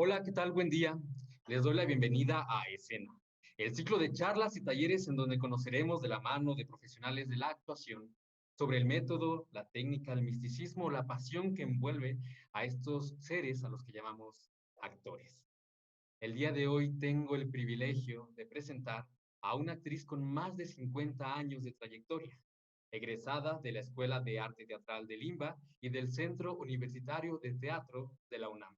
Hola, ¿qué tal? Buen día. Les doy la bienvenida a Escena, el ciclo de charlas y talleres en donde conoceremos de la mano de profesionales de la actuación sobre el método, la técnica, el misticismo, la pasión que envuelve a estos seres a los que llamamos actores. El día de hoy tengo el privilegio de presentar a una actriz con más de 50 años de trayectoria, egresada de la Escuela de Arte Teatral de Limba y del Centro Universitario de Teatro de la UNAM.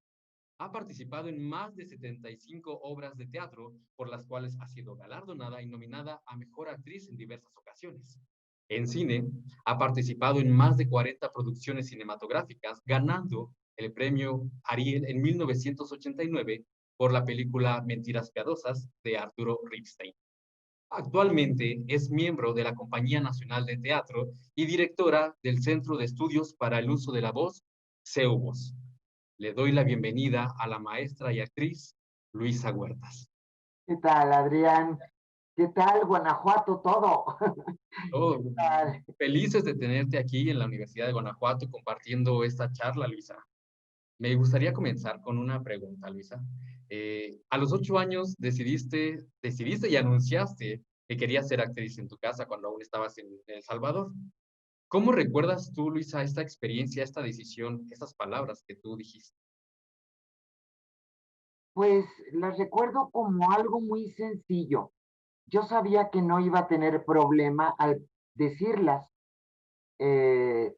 Ha participado en más de 75 obras de teatro, por las cuales ha sido galardonada y nominada a Mejor Actriz en diversas ocasiones. En cine, ha participado en más de 40 producciones cinematográficas, ganando el premio Ariel en 1989 por la película Mentiras Piadosas de Arturo Ripstein. Actualmente es miembro de la Compañía Nacional de Teatro y directora del Centro de Estudios para el Uso de la Voz, CEUVOS. Le doy la bienvenida a la maestra y actriz Luisa Huertas. ¿Qué tal, Adrián? ¿Qué tal, Guanajuato, todo? Oh, ¿Qué tal? felices de tenerte aquí en la Universidad de Guanajuato compartiendo esta charla, Luisa. Me gustaría comenzar con una pregunta, Luisa. A los 8 años decidiste y anunciaste que querías ser actriz en tu casa cuando aún estabas en El Salvador. ¿Cómo recuerdas tú, Luisa, esta experiencia, esta decisión, estas palabras que tú dijiste? Pues las recuerdo como algo muy sencillo. Yo sabía que no iba a tener problema al decirlas. Eh,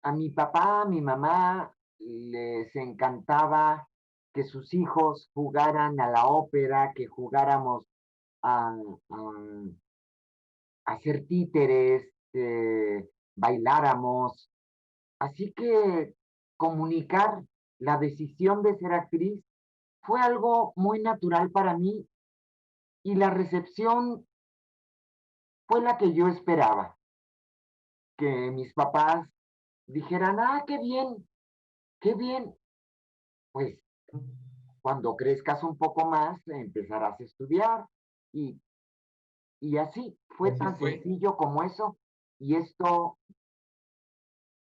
a mi papá, a mi mamá les encantaba que sus hijos jugaran a la ópera, que jugáramos a hacer títeres, que bailáramos. Así que comunicar la decisión de ser actriz fue algo muy natural para mí y la recepción fue la que yo esperaba, que mis papás dijeran, ah, qué bien, pues cuando crezcas un poco más empezarás a estudiar y, y así Y fue así tan fue. sencillo como eso y esto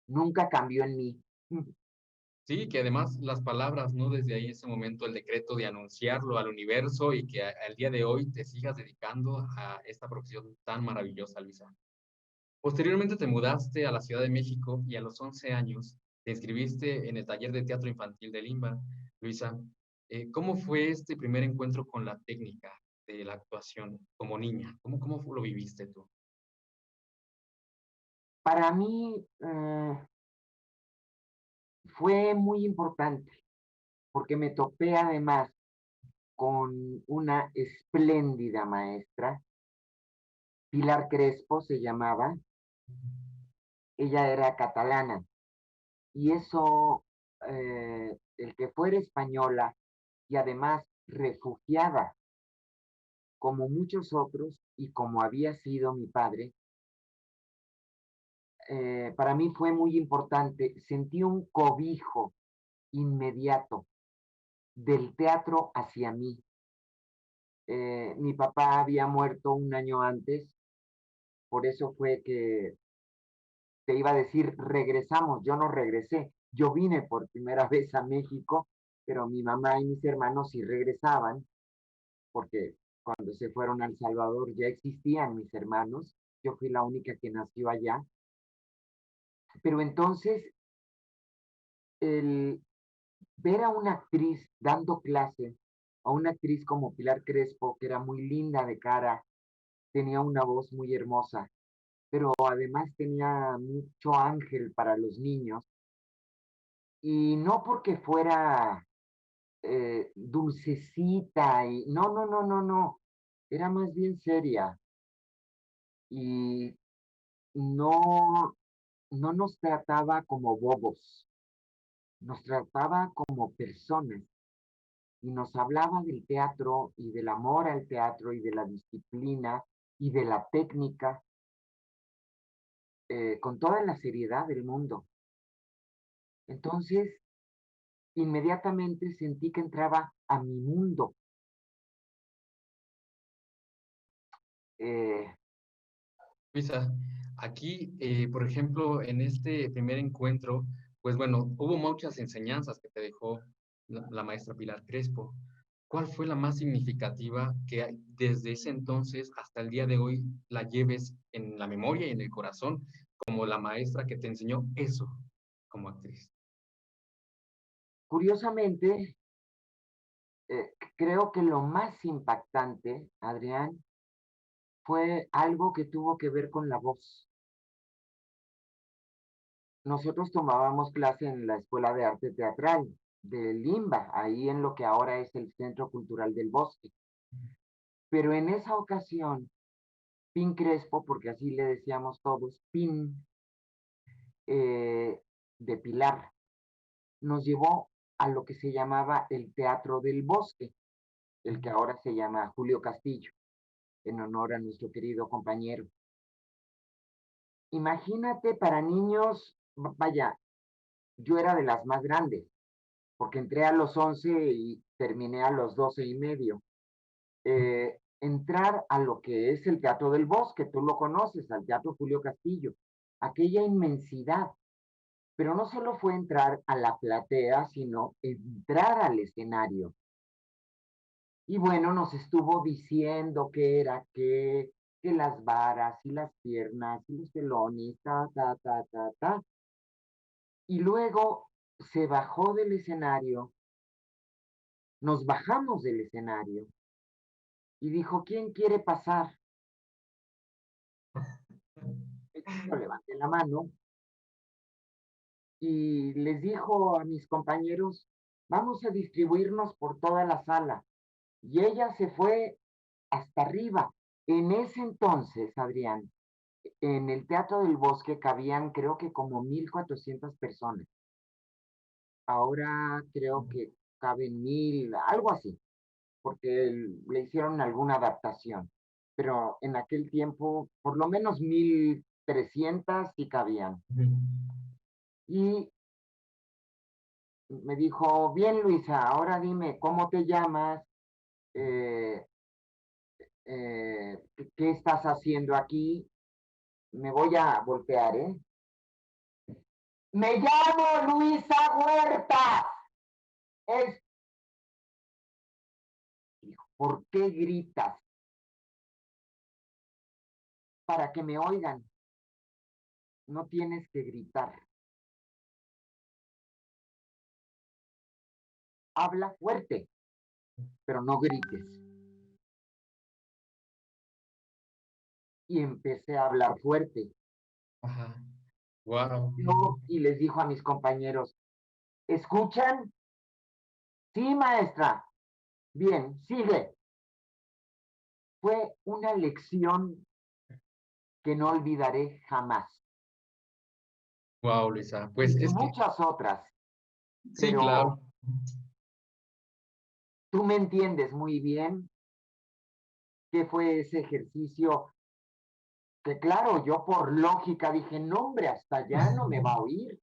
nunca cambió en mí. Sí, que además las palabras, ¿no? Desde ahí ese momento el decreto de anunciarlo al universo y que al día de hoy te sigas dedicando a esta profesión tan maravillosa, Luisa. Posteriormente te mudaste a la Ciudad de México y a los 11 años te inscribiste en el taller de teatro infantil de Limba. Luisa, ¿cómo fue este primer encuentro con la técnica de la actuación como niña? ¿Cómo lo viviste tú? Para mí fue muy importante porque me topé además con una espléndida maestra, Pilar Crespo se llamaba, ella era catalana y eso, el que fuera española y además refugiada como muchos otros y como había sido mi padre, para mí fue muy importante. Sentí un cobijo inmediato del teatro hacia mí. Mi papá había muerto un año antes, por eso fue que te iba a decir, regresamos, yo no regresé, yo vine por primera vez a México, pero mi mamá y mis hermanos sí regresaban, porque cuando se fueron a El Salvador ya existían mis hermanos, yo fui la única que nació allá, pero entonces el ver a una actriz dando clase, a una actriz como Pilar Crespo, que era muy linda de cara, tenía una voz muy hermosa, pero además tenía mucho ángel para los niños, y no porque fuera dulcecita y no, no, no, no, no, era más bien seria y no, no nos trataba como bobos, nos trataba como personas y nos hablaba del teatro y del amor al teatro y de la disciplina y de la técnica con toda la seriedad del mundo. Entonces, inmediatamente sentí que entraba a mi mundo. Eh, Luisa, aquí, por ejemplo, en este primer encuentro, pues bueno, hubo muchas enseñanzas que te dejó la maestra Pilar Crespo. ¿Cuál fue la más significativa que desde ese entonces hasta el día de hoy la lleves en la memoria y en el corazón como la maestra que te enseñó eso como actriz? Curiosamente, creo que lo más impactante, Adrián, fue algo que tuvo que ver con la voz. Nosotros tomábamos clase en la Escuela de Arte Teatral de Limba, ahí en lo que ahora es el Centro Cultural del Bosque. Pero en esa ocasión, Pin Crespo, porque así le decíamos todos, Pin de Pilar, nos llevó a lo que se llamaba el Teatro del Bosque, el que ahora se llama Julio Castillo, en honor a nuestro querido compañero. Imagínate para niños, vaya, yo era de las más grandes, porque entré a los 11 y terminé a los 12 y medio. Entrar a lo que es el Teatro del Bosque, tú lo conoces, al Teatro Julio Castillo, aquella inmensidad, pero no solo fue entrar a la platea, sino entrar al escenario. Y bueno, nos estuvo diciendo que era que las varas y las piernas y los telones, ta. Y luego se bajó del escenario, nos bajamos del escenario y dijo, ¿quién quiere pasar? Yo levanté la mano y les dijo a mis compañeros, vamos a distribuirnos por toda la sala. Y ella se fue hasta arriba. En ese entonces, Adrián, en el Teatro del Bosque cabían creo que como 1,400 personas. Ahora creo que caben 1,000, algo así, porque le hicieron alguna adaptación. Pero en aquel tiempo, por lo menos 1,300 sí cabían. Y me dijo, bien Luisa, ahora dime, ¿cómo te llamas? Eh, ¿Qué estás haciendo aquí? Me voy a voltear, ¿eh? Me llamo Luisa Huerta. Es, ¿por qué gritas? Para que me oigan. No tienes que gritar. Habla fuerte, pero no grites. Y empecé a hablar fuerte. Ajá. Wow. Y les dijo a mis compañeros, ¿escuchan? Sí, maestra. Bien, sigue. Fue una lección que no olvidaré jamás. Wow, Luisa. Pues Y es que, muchas otras, sí, pero claro. tú me entiendes muy bien qué fue ese ejercicio que claro, yo por lógica dije, no hombre, hasta allá no me va a oír,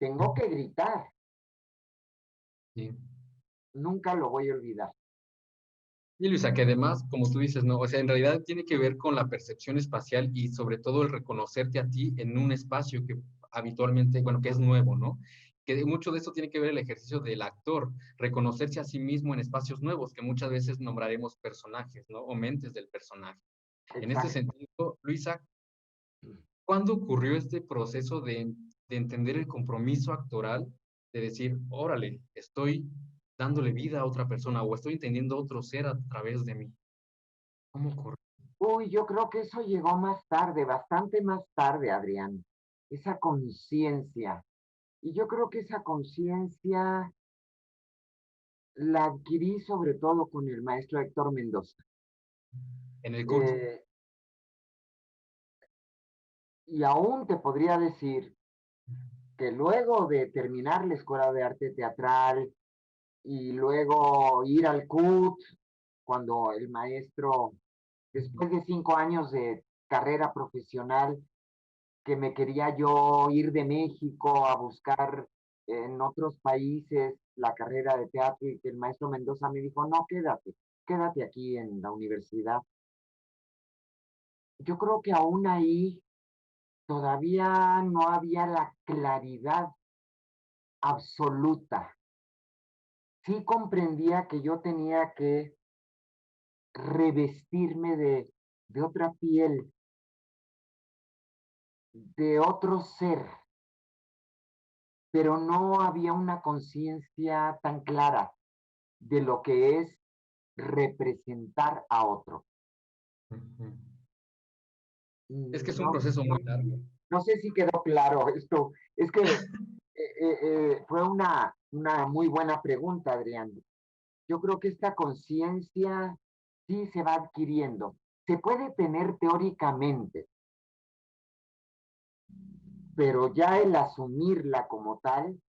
tengo que gritar, Sí. nunca lo voy a olvidar. Y Luisa, que además, como tú dices, ¿no? O sea, en realidad tiene que ver con la percepción espacial y sobre todo el reconocerte a ti en un espacio que habitualmente, bueno, que es nuevo, ¿no? Que mucho de eso tiene que ver el ejercicio del actor, reconocerse a sí mismo en espacios nuevos, que muchas veces nombraremos personajes, ¿no? O mentes del personaje. En este Exacto. sentido, Luisa, ¿cuándo ocurrió este proceso de entender el compromiso actoral, de decir, órale, estoy dándole vida a otra persona o estoy entendiendo otro ser a través de mí? ¿Cómo ocurrió? Uy, yo creo que eso llegó más tarde, bastante más tarde, Adrián, esa conciencia. Y yo creo que esa conciencia la adquirí sobre todo con el maestro Héctor Mendoza. En el CUT. Eh, y aún te podría decir que luego de terminar la Escuela de Arte Teatral y luego ir al CUT, cuando el maestro, después de 5 años de carrera profesional, que me quería yo ir de México a buscar en otros países la carrera de teatro y que el maestro Mendoza me dijo, no, quédate aquí en la universidad. Yo creo que aún ahí todavía no había la claridad absoluta sí comprendía que yo tenía que revestirme de otra piel, de otro ser, pero no había una conciencia tan clara de lo que es representar a otro. Ujú. Es que es un No, proceso no, muy largo. no sé si quedó claro esto. Es que fue una muy buena pregunta, Adrián. Yo creo que esta conciencia sí se va adquiriendo. Se puede tener teóricamente, pero ya el asumirla como tal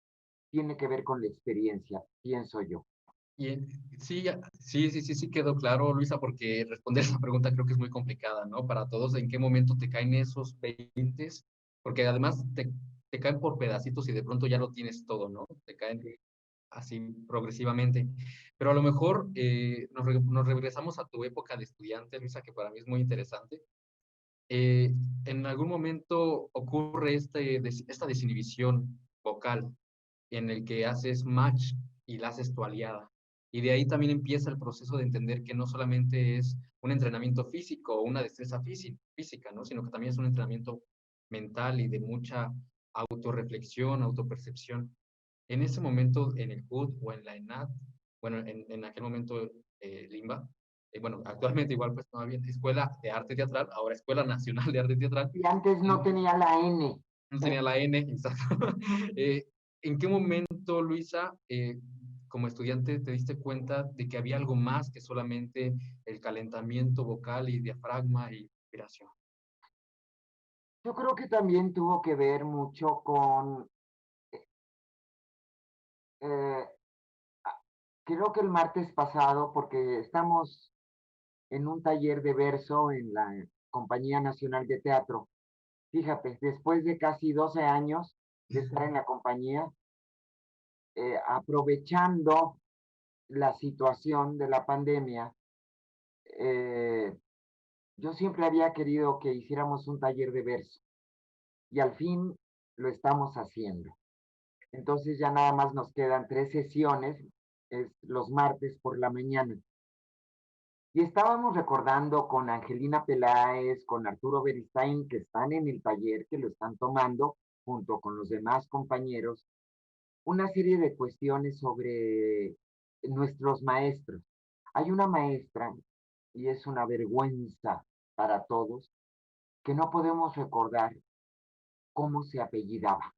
tiene que ver con la experiencia, pienso yo. Y sí, sí quedó claro, Luisa, porque responder esa pregunta creo que es muy complicada, ¿no? Para todos, ¿en qué momento te caen esos 20? Porque además te caen por pedacitos y de pronto ya lo tienes todo, ¿no? Te caen así progresivamente. Pero a lo mejor nos regresamos a tu época de estudiante, Luisa, que para mí es muy interesante. En algún momento ocurre esta desinhibición vocal en el que haces match y la haces tu aliada. Y de ahí también empieza el proceso de entender que no solamente es un entrenamiento físico o una destreza física, ¿no? Sino que también es un entrenamiento mental y de mucha autorreflexión, autopercepción. En ese momento, en el CUT o en la ENAD, bueno, en aquel momento Limba, bueno, actualmente igual pues todavía Escuela de Arte Teatral, ahora Escuela Nacional de Arte Teatral, Y antes no tenía la N. no tenía la N, exacto. Eh, ¿En qué momento, Luisa, como estudiante, te diste cuenta de que había algo más que solamente el calentamiento vocal y diafragma y respiración? Yo creo que también tuvo que ver mucho con, eh, creo que el martes pasado, porque estamos en un taller de verso en la Compañía Nacional de Teatro. Fíjate, después de casi 12 años de estar en la compañía, aprovechando la situación de la pandemia, eh, yo siempre había querido que hiciéramos un taller de verso y al fin lo estamos haciendo. Entonces ya nada más nos quedan 3 sesiones, es los martes por la mañana. Y estábamos recordando con Angelina Peláez, con Arturo Beristain, que están en el taller, que lo están tomando junto con los demás compañeros, una serie de cuestiones sobre nuestros maestros. Hay una maestra, y es una vergüenza para todos, que no podemos recordar cómo se apellidaba.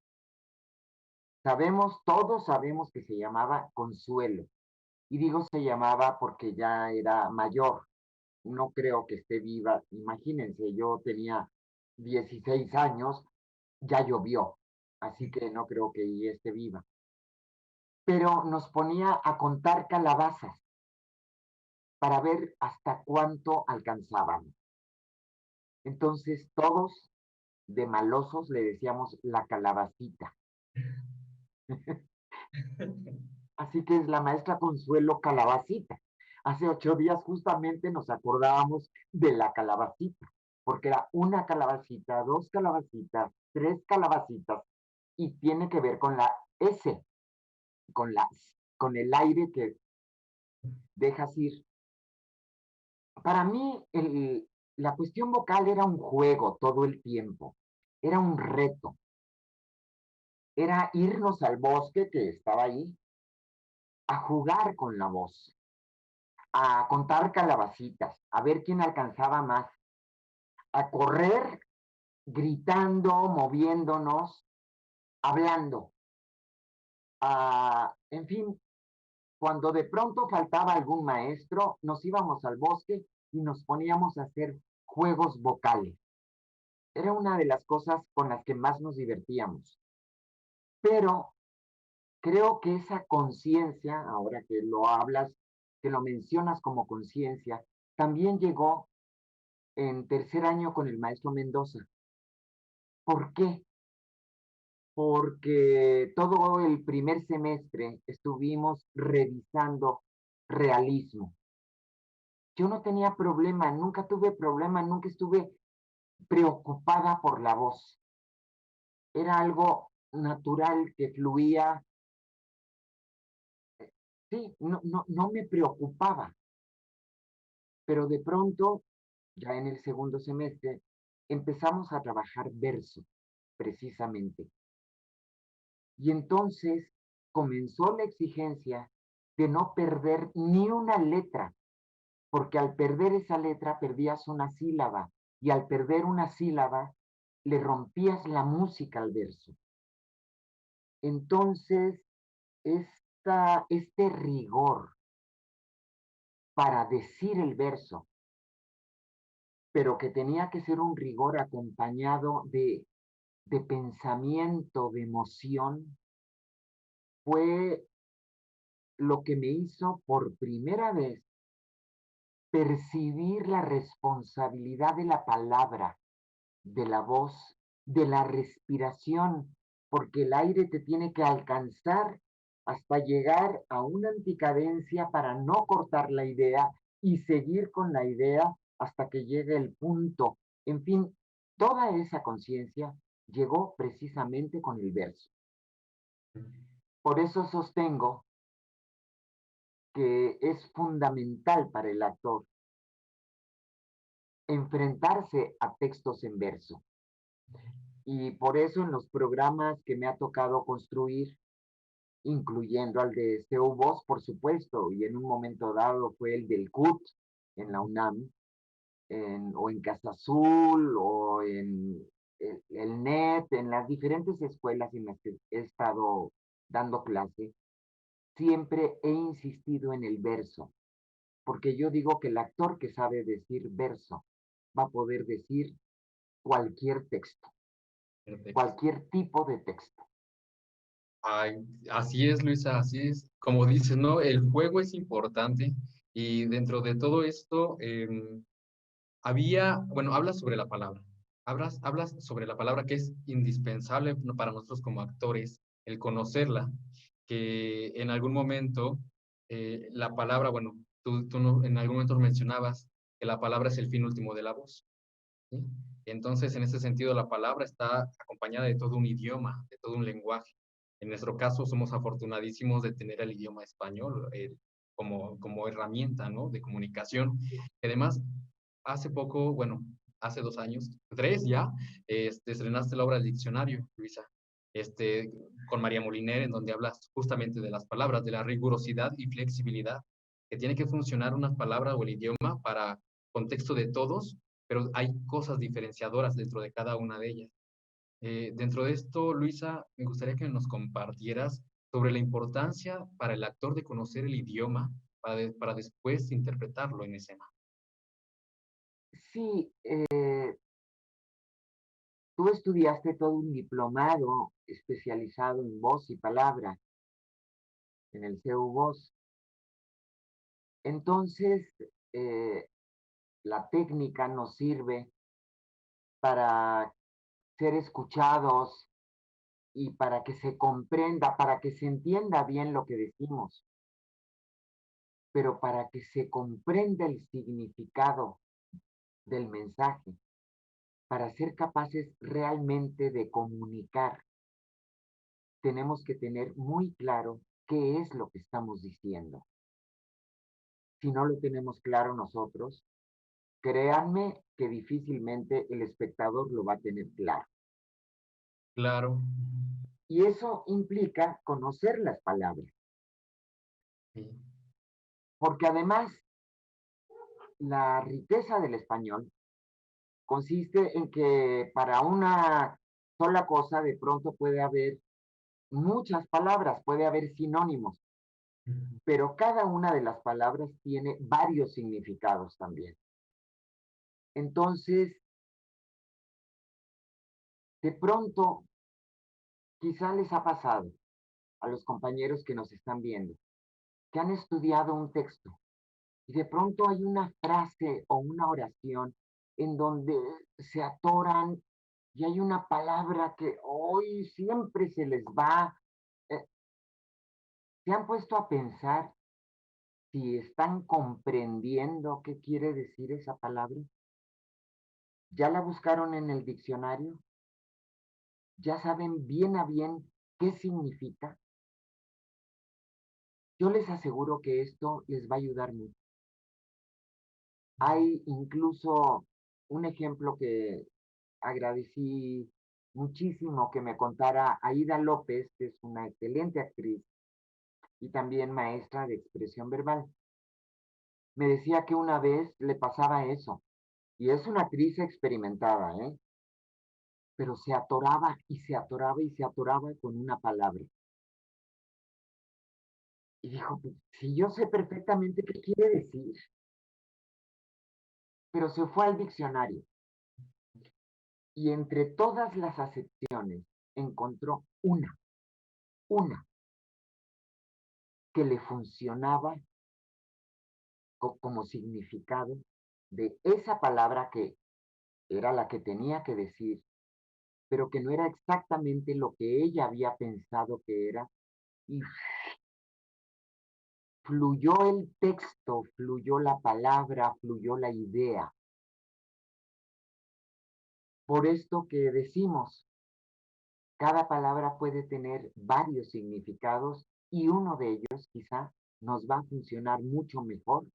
Sabemos, todos sabemos que se llamaba Consuelo. Y digo se llamaba porque ya era mayor. No creo que esté viva. Imagínense, yo tenía 16 años, ya llovió. Así que no creo que ella esté viva. Pero nos ponía a contar calabazas para ver hasta cuánto alcanzaban. Entonces todos de malosos le decíamos la calabacita. Así que es la maestra Consuelo Calabacita. Hace 8 días justamente nos acordábamos de la calabacita, porque era una calabacita, 2 calabacitas, 3 calabacitas, y tiene que ver con la S, con, la, con el aire que dejas ir. Para mí, la cuestión vocal era un juego todo el tiempo, era un reto, era irnos al bosque que estaba ahí, a jugar con la voz, a contar calabacitas, a ver quién alcanzaba más, a correr gritando, moviéndonos, hablando. En fin, cuando de pronto faltaba algún maestro, nos íbamos al bosque y nos poníamos a hacer juegos vocales. Era una de las cosas con las que más nos divertíamos. Pero creo que esa conciencia, ahora que lo hablas, que lo mencionas como conciencia, también llegó en tercer año con el maestro Mendoza. ¿Por qué? Porque todo el primer semestre estuvimos revisando realismo. Yo no tenía problema, nunca tuve problema, nunca estuve preocupada por la voz. Era algo natural que fluía. sí, no me preocupaba, pero de pronto, ya en el segundo semestre, empezamos a trabajar verso, precisamente. Y entonces comenzó la exigencia de no perder ni una letra, porque al perder esa letra perdías una sílaba, y al perder una sílaba le rompías la música al verso. Entonces, este rigor para decir el verso, pero que tenía que ser un rigor acompañado de pensamiento, de emoción, fue lo que me hizo por primera vez percibir la responsabilidad de la palabra, de la voz, de la respiración, porque el aire te tiene que alcanzar hasta llegar a una anticadencia para no cortar la idea y seguir con la idea hasta que llegue el punto. En fin, toda esa conciencia llegó precisamente con el verso. Por eso sostengo que es fundamental para el actor enfrentarse a textos en verso. Y por eso en los programas que me ha tocado construir, incluyendo al de CU Voz, por supuesto, y en un momento dado fue el del CUT en la UNAM, o en Casa Azul, o en el NET, en las diferentes escuelas en las que he estado dando clase, siempre he insistido en el verso, porque yo digo que el actor que sabe decir verso va a poder decir cualquier texto, Perfecto. cualquier tipo de texto. Ay, así es, Luisa, así es. Como dices, ¿no? El juego es importante y dentro de todo esto bueno, hablas sobre la palabra. Hablas sobre la palabra que es indispensable, ¿no?, para nosotros como actores, el conocerla, que en algún momento la palabra, bueno, en algún momento mencionabas que la palabra es el fin último de la voz, ¿sí? Entonces, en ese sentido, la palabra está acompañada de todo un idioma, de todo un lenguaje. En nuestro caso, somos afortunadísimos de tener el idioma español como herramienta, ¿no?, de comunicación. Y además, hace poco, bueno, hace 2 años, 3 ya, estrenaste la obra del diccionario, Luisa, con María Moliner, en donde hablas justamente de las palabras, de la rigurosidad y flexibilidad, que tiene que funcionar una palabra o el idioma para contexto de todos, pero hay cosas diferenciadoras dentro de cada una de ellas. Dentro de esto, Luisa, me gustaría que nos compartieras sobre la importancia para el actor de conocer el idioma para después interpretarlo en escena. Sí, tú estudiaste todo un diplomado especializado en voz y palabra en el CEU Voz. Entonces, eh, la técnica nos sirve para ser escuchados y para que se comprenda, para que se entienda bien lo que decimos, pero para que se comprenda el significado del mensaje, para ser capaces realmente de comunicar, tenemos que tener muy claro qué es lo que estamos diciendo. Si no lo tenemos claro nosotros, créanme que difícilmente el espectador lo va a tener claro. Claro. Y eso implica conocer las palabras, Sí. porque además la riqueza del español consiste en que para una sola cosa de pronto puede haber muchas palabras, puede haber sinónimos, pero cada una de las palabras tiene varios significados también. Entonces, de pronto, quizá les ha pasado a los compañeros que nos están viendo, que han estudiado un texto y de pronto hay una frase o una oración en donde se atoran y hay una palabra que hoy siempre se les va. eh, ¿Se han puesto a pensar si están comprendiendo qué quiere decir esa palabra? ¿Ya la buscaron en el diccionario? ¿Ya saben bien a bien qué significa? Yo les aseguro que esto les va a ayudar mucho. Hay incluso un ejemplo que agradecí muchísimo que me contara Aída López, que es una excelente actriz y también maestra de expresión verbal. Me decía que una vez le pasaba eso, y es una actriz experimentada, ¿eh? Pero se atoraba y se atoraba y se atoraba con una palabra. Y dijo, pues, si yo sé perfectamente qué quiere decir, pero se fue al diccionario y entre todas las acepciones encontró una que le funcionaba como significado de esa palabra que era la que tenía que decir, pero que no era exactamente lo que ella había pensado que era, y fluyó el texto, fluyó la palabra, fluyó la idea. Por esto que decimos, cada palabra puede tener varios significados y uno de ellos quizá nos va a funcionar mucho mejor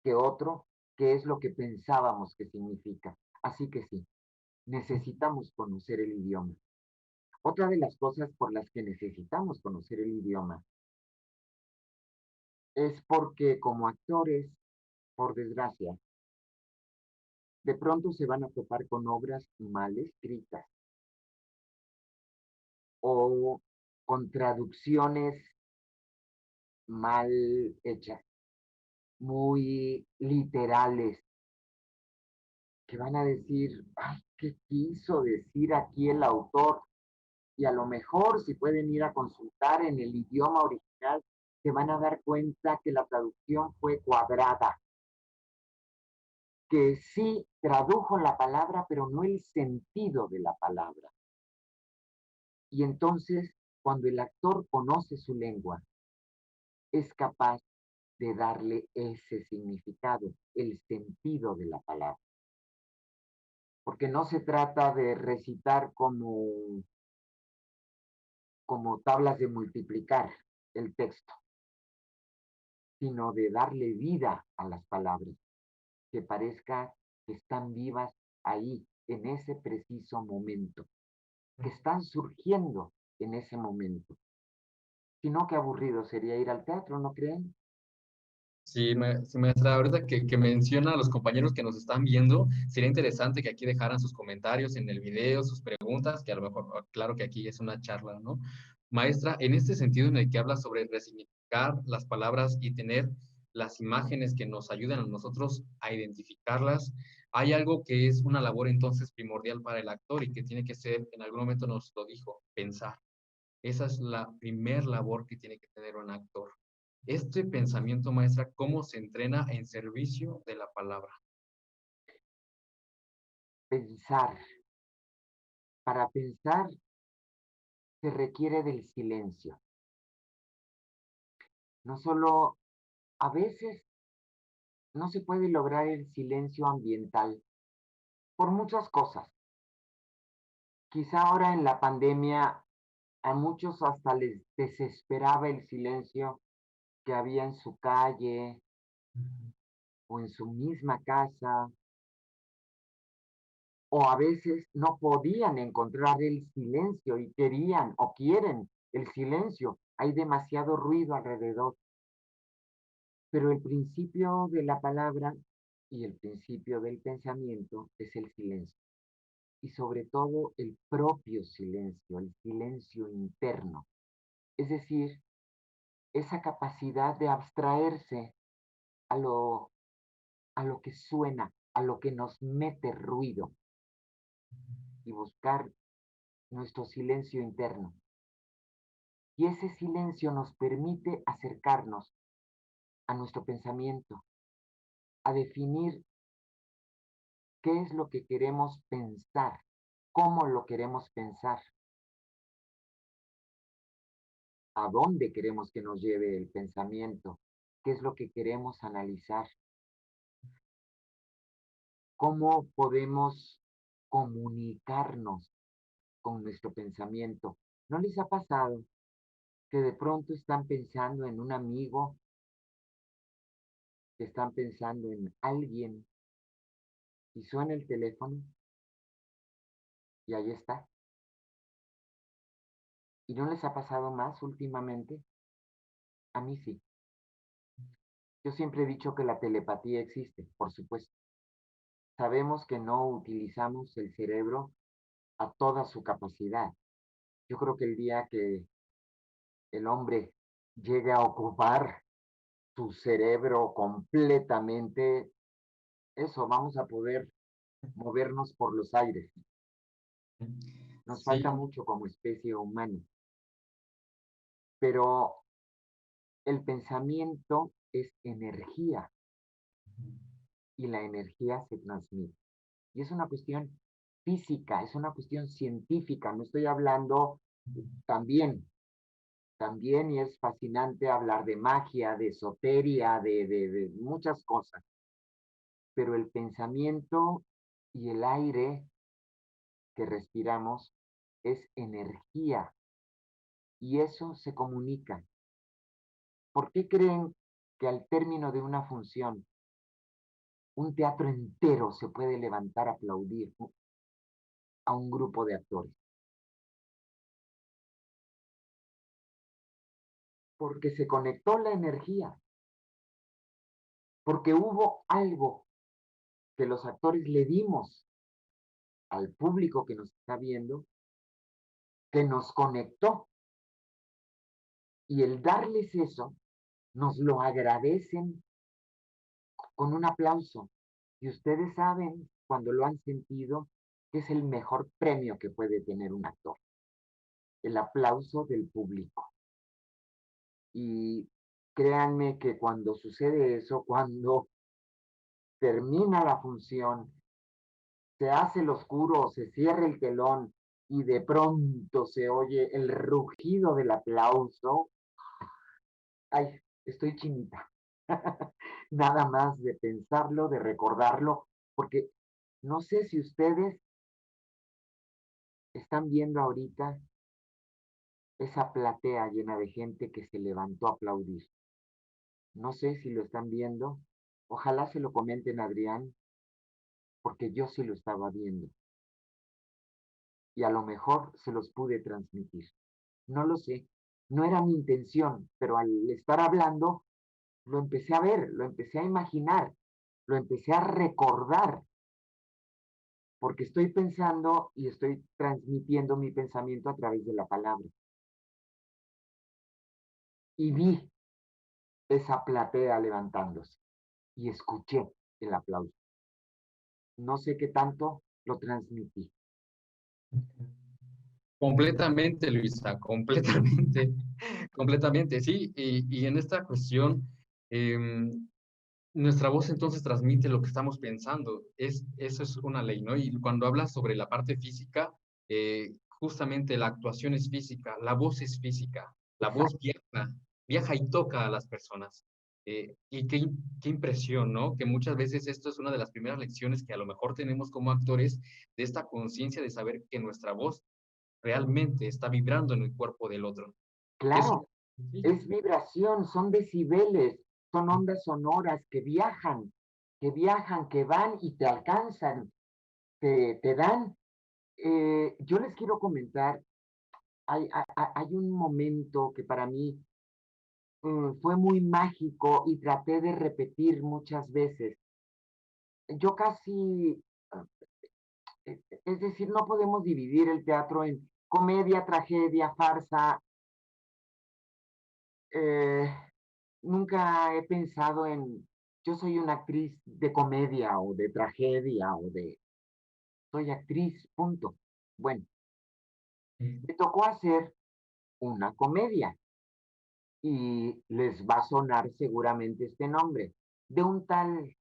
que otro, que es lo que pensábamos que significa. Así que sí, necesitamos conocer el idioma. Otra de las cosas por las que necesitamos conocer el idioma es porque como actores, por desgracia, de pronto se van a topar con obras mal escritas o con traducciones mal hechas, muy literales, que van a decir, ay, ¿qué quiso decir aquí el autor? Y a lo mejor si pueden ir a consultar en el idioma original, se van a dar cuenta que la traducción fue cuadrada, que sí tradujo la palabra, pero no el sentido de la palabra. Y entonces, cuando el actor conoce su lengua, es capaz de darle ese significado, el sentido de la palabra. Porque no se trata de recitar como tablas de multiplicar el texto, sino de darle vida a las palabras, que parezca que están vivas ahí, en ese preciso momento, que están surgiendo en ese momento. Si no, qué aburrido sería ir al teatro, ¿no creen? Sí, sí, maestra, ahorita que menciona a los compañeros que nos están viendo, sería interesante que aquí dejaran sus comentarios en el video, sus preguntas, que a lo mejor, claro que aquí es una charla, ¿no? Maestra, en este sentido en el que habla sobre resignificar las palabras y tener las imágenes que nos ayuden a nosotros a identificarlas, hay algo que es una labor entonces primordial para el actor y que tiene que ser, en algún momento nos lo dijo, pensar. Esa es la primer labor que tiene que tener un actor. Este pensamiento, maestra, ¿cómo se entrena en servicio de la palabra? Pensar. Para pensar se requiere del silencio. No solo, a veces no se puede lograr el silencio ambiental por muchas cosas. Quizá ahora en la pandemia a muchos hasta les desesperaba el silencio que había en su calle o en su misma casa, o a veces no podían encontrar el silencio y querían o quieren el silencio. Hay demasiado ruido alrededor. Pero el principio de la palabra y el principio del pensamiento es el silencio. Y sobre todo el propio silencio, el silencio interno. Es decir, esa capacidad de abstraerse a lo que suena, a lo que nos mete ruido y buscar nuestro silencio interno. Y ese silencio nos permite acercarnos a nuestro pensamiento, a definir qué es lo que queremos pensar, cómo lo queremos pensar, a dónde queremos que nos lleve el pensamiento, qué es lo que queremos analizar, cómo podemos comunicarnos con nuestro pensamiento. ¿No les ha pasado que de pronto están pensando en un amigo, que están pensando en alguien, y suena el teléfono y ahí está. ¿Y no les ha pasado más últimamente? A mí sí. Yo siempre he dicho que la telepatía existe, por supuesto. Sabemos que no utilizamos el cerebro a toda su capacidad. Yo creo que el día que el hombre llegue a ocupar su cerebro completamente, eso, vamos a poder movernos por los aires. Nos falta Sí. mucho como especie humana, pero el pensamiento es energía y la energía se transmite. Y es una cuestión física, es una cuestión científica. No estoy hablando también, también, y es fascinante hablar de magia, de esoteria, de muchas cosas, pero el pensamiento y el aire que respiramos es energía y eso se comunica. ¿Por qué creen que al término de una función un teatro entero se puede levantar a aplaudir a un grupo de actores? Porque se conectó la energía, porque hubo algo que los actores le dimos al público que nos está viendo, que nos conectó. Y el darles eso, nos lo agradecen con un aplauso. Y ustedes saben, cuando lo han sentido, que es el mejor premio que puede tener un actor, el aplauso del público. Y créanme que cuando sucede eso, cuando termina la función, se hace el oscuro, se cierra el telón y de pronto se oye el rugido del aplauso. Ay, estoy chinita. Nada más de pensarlo, de recordarlo, porque no sé si ustedes están viendo ahorita esa platea llena de gente que se levantó a aplaudir. No sé si lo están viendo. Ojalá se lo comenten a Adrián, porque yo sí lo estaba viendo. Y a lo mejor se los pude transmitir. No lo sé. No era mi intención, pero al estar hablando, lo empecé a ver, lo empecé a imaginar, lo empecé a recordar, porque estoy pensando y estoy transmitiendo mi pensamiento a través de la palabra. Y vi esa platea levantándose y escuché el aplauso. No sé qué tanto lo transmití. Completamente, Luisa, completamente, completamente, sí. Y en esta cuestión, nuestra voz entonces transmite lo que estamos pensando. Eso es una ley, ¿no? Y cuando hablas sobre la parte física, justamente la actuación es física, la voz es física, la voz Exacto. viaja y toca a las personas. Y qué impresión, ¿no? Que muchas veces esto es una de las primeras lecciones que a lo mejor tenemos como actores de esta conciencia de saber que nuestra voz realmente está vibrando en el cuerpo del otro. Eso Claro, es sencillo. es vibración, son decibeles, son ondas sonoras que viajan, que van y te alcanzan, te dan. Yo les quiero comentar, hay un momento que para mí fue muy mágico y traté de repetir muchas veces. Yo casi, es decir, no podemos dividir el teatro en comedia, tragedia, farsa. Eh, Nunca he pensado en, yo soy una actriz de comedia o de tragedia soy actriz, punto. Bueno, me tocó hacer una comedia y les va a sonar seguramente este nombre, de un tal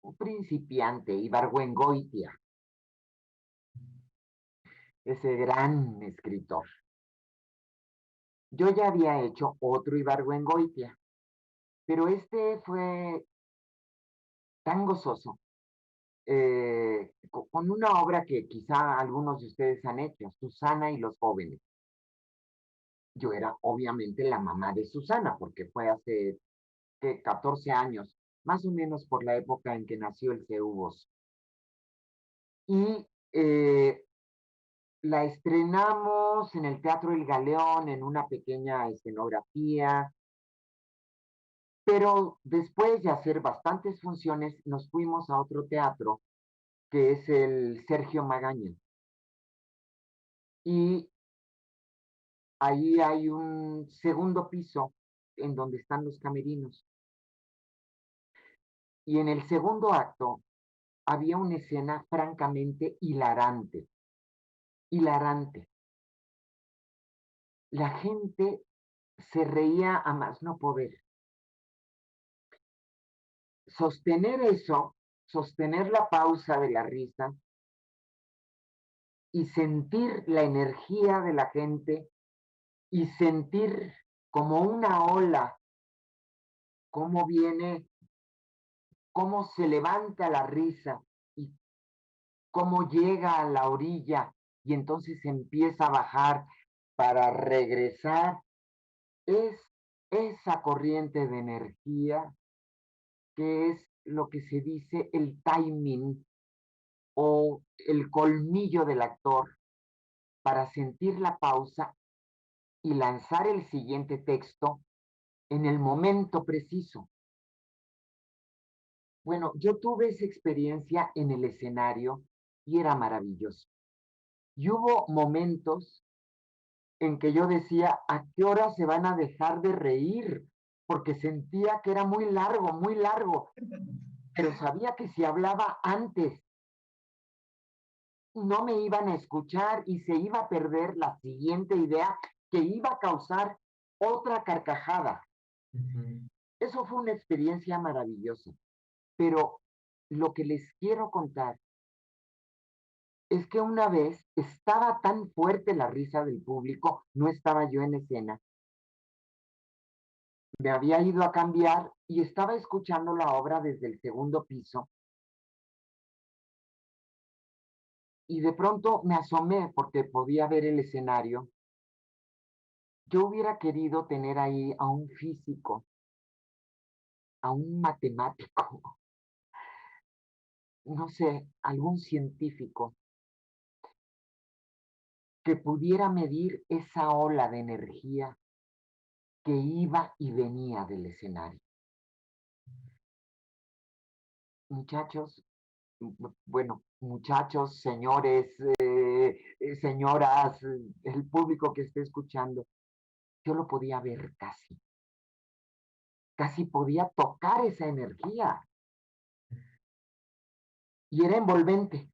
un principiante, Ibargüengoitia, ese gran escritor. Yo ya había hecho otro Ibargüengoitia, pero este fue tan gozoso, con una obra que quizá algunos de ustedes han hecho, Susana y los jóvenes. yo era obviamente la mamá de Susana, porque fue hace, ¿qué? 14 años, más o menos por la época en que nació el CU. Y la estrenamos en el Teatro El Galeón, en una pequeña escenografía, pero después de hacer bastantes funciones, nos fuimos a otro teatro, que es el Sergio Magaña. Y ahí hay un segundo piso en donde están los camerinos. Y en el segundo acto había una escena francamente hilarante. Hilarante. La gente se reía a más no poder. Sostener eso, sostener la pausa de la risa y sentir la energía de la gente y sentir como una ola, cómo viene, cómo se levanta la risa y cómo llega a la orilla y entonces empieza a bajar para regresar, es esa corriente de energía que es lo que se dice el timing o el colmillo del actor para sentir la pausa y lanzar el siguiente texto en el momento preciso. Bueno, yo tuve esa experiencia en el escenario y era maravilloso. Y hubo momentos en que yo decía, ¿a qué hora se van a dejar de reír? Porque sentía que era muy largo, pero sabía que si hablaba antes no me iban a escuchar y se iba a perder la siguiente idea que iba a causar otra carcajada. Eso fue una experiencia maravillosa. Pero lo que les quiero contar es que una vez estaba tan fuerte la risa del público, no estaba yo en escena, me había ido a cambiar y estaba escuchando la obra desde el segundo piso y de pronto me asomé porque podía ver el escenario. Yo hubiera querido tener ahí a un físico, a un matemático, no sé, algún científico que pudiera medir esa ola de energía que iba y venía del escenario. Muchachos, bueno, muchachos, señores, señoras, el público que esté escuchando, yo lo podía ver casi, casi podía tocar esa energía y era envolvente.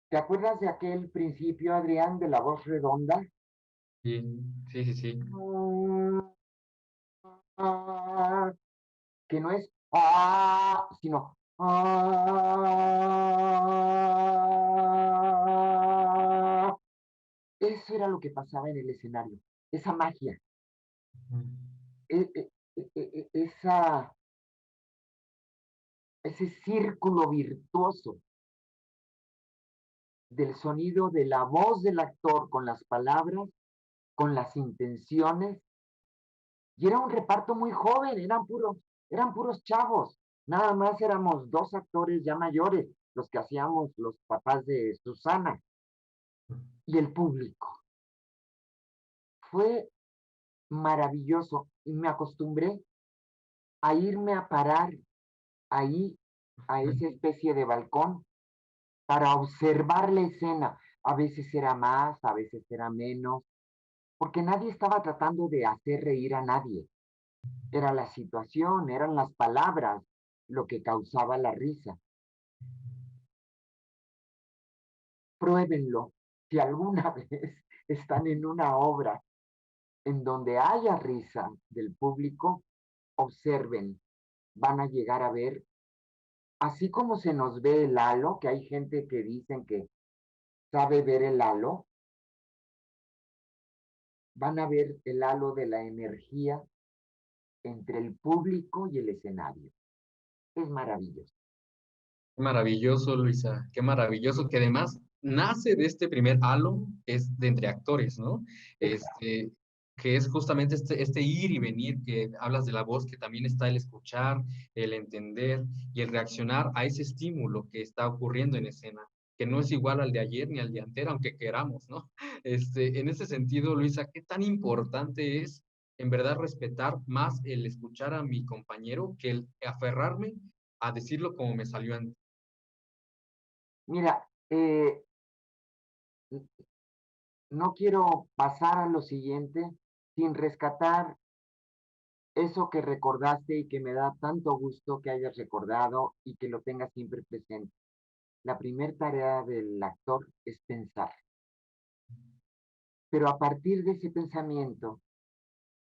¿Te acuerdas de aquel principio, Adrián, de la voz redonda? Sí, sí, sí, sí. Que no es sino eso era lo que pasaba en el escenario, esa magia, e- e- esa, ese círculo virtuoso del sonido de la voz del actor con las palabras, con las intenciones, y era un reparto muy joven, eran puros chavos, nada más éramos dos actores ya mayores, los que hacíamos los papás de Susana, y el público. Fue maravilloso y me acostumbré a irme a parar ahí, a esa especie de balcón, para observar la escena. A veces era más, a veces era menos, porque nadie estaba tratando de hacer reír a nadie. Era la situación, eran las palabras lo que causaba la risa. Pruébenlo. Si alguna vez están en una obra en donde haya risa del público, observen, van a llegar a ver, así como se nos ve el halo, que hay gente que dicen que sabe ver el halo, van a ver el halo de la energía entre el público y el escenario. Es maravilloso. Qué maravilloso, Luisa, qué maravilloso que además nace de este primer halo, es de entre actores, ¿no? Exacto. Este, que es justamente este ir y venir, que hablas de la voz, que también está el escuchar, el entender y el reaccionar a ese estímulo que está ocurriendo en escena, que no es igual al de ayer ni al de anterior, aunque queramos, ¿no? En ese sentido, Luisa, ¿qué tan importante es en verdad respetar más el escuchar a mi compañero que el aferrarme a decirlo como me salió antes? Mira, no quiero pasar a lo siguiente sin rescatar eso que recordaste y que me da tanto gusto que hayas recordado y que lo tengas siempre presente. La primera tarea del actor es pensar, pero a partir de ese pensamiento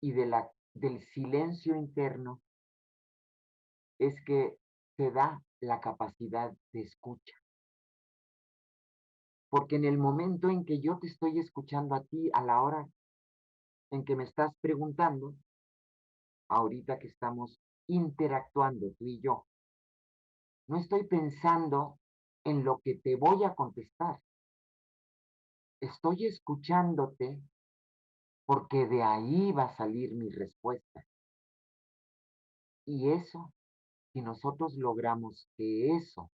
y del silencio interno es que te da la capacidad de escucha. Porque en el momento en que yo te estoy escuchando a ti, a la hora en que me estás preguntando, ahorita que estamos interactuando tú y yo, no estoy pensando en lo que te voy a contestar. Estoy escuchándote porque de ahí va a salir mi respuesta. Y eso, si nosotros logramos que eso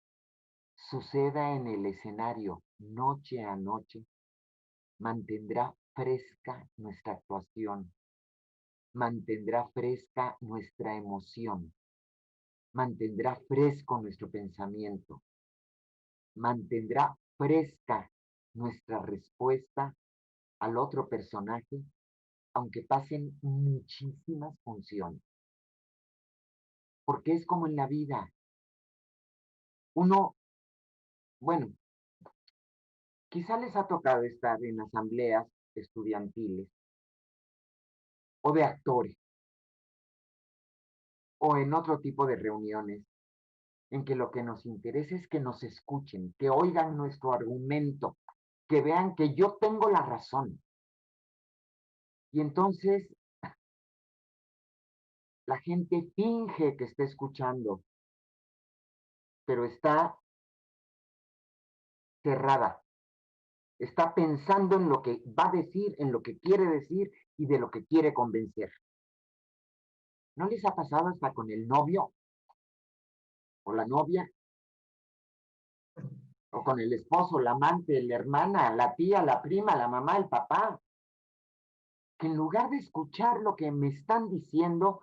suceda en el escenario noche a noche, mantendrá fresca nuestra actuación, mantendrá fresca nuestra emoción, mantendrá fresco nuestro pensamiento, mantendrá fresca nuestra respuesta al otro personaje, aunque pasen muchísimas funciones. Porque es como en la vida. Uno, bueno, quizá les ha tocado estar en asambleas estudiantiles o de actores o en otro tipo de reuniones en que lo que nos interesa es que nos escuchen, que oigan nuestro argumento, que vean que yo tengo la razón. Y entonces la gente finge que está escuchando, pero está cerrada, está pensando en lo que va a decir, en lo que quiere decir y de lo que quiere convencer. ¿No les ha pasado hasta con el novio o la novia? O con el esposo, la amante, la hermana, la tía, la prima, la mamá, el papá, que en lugar de escuchar lo que me están diciendo,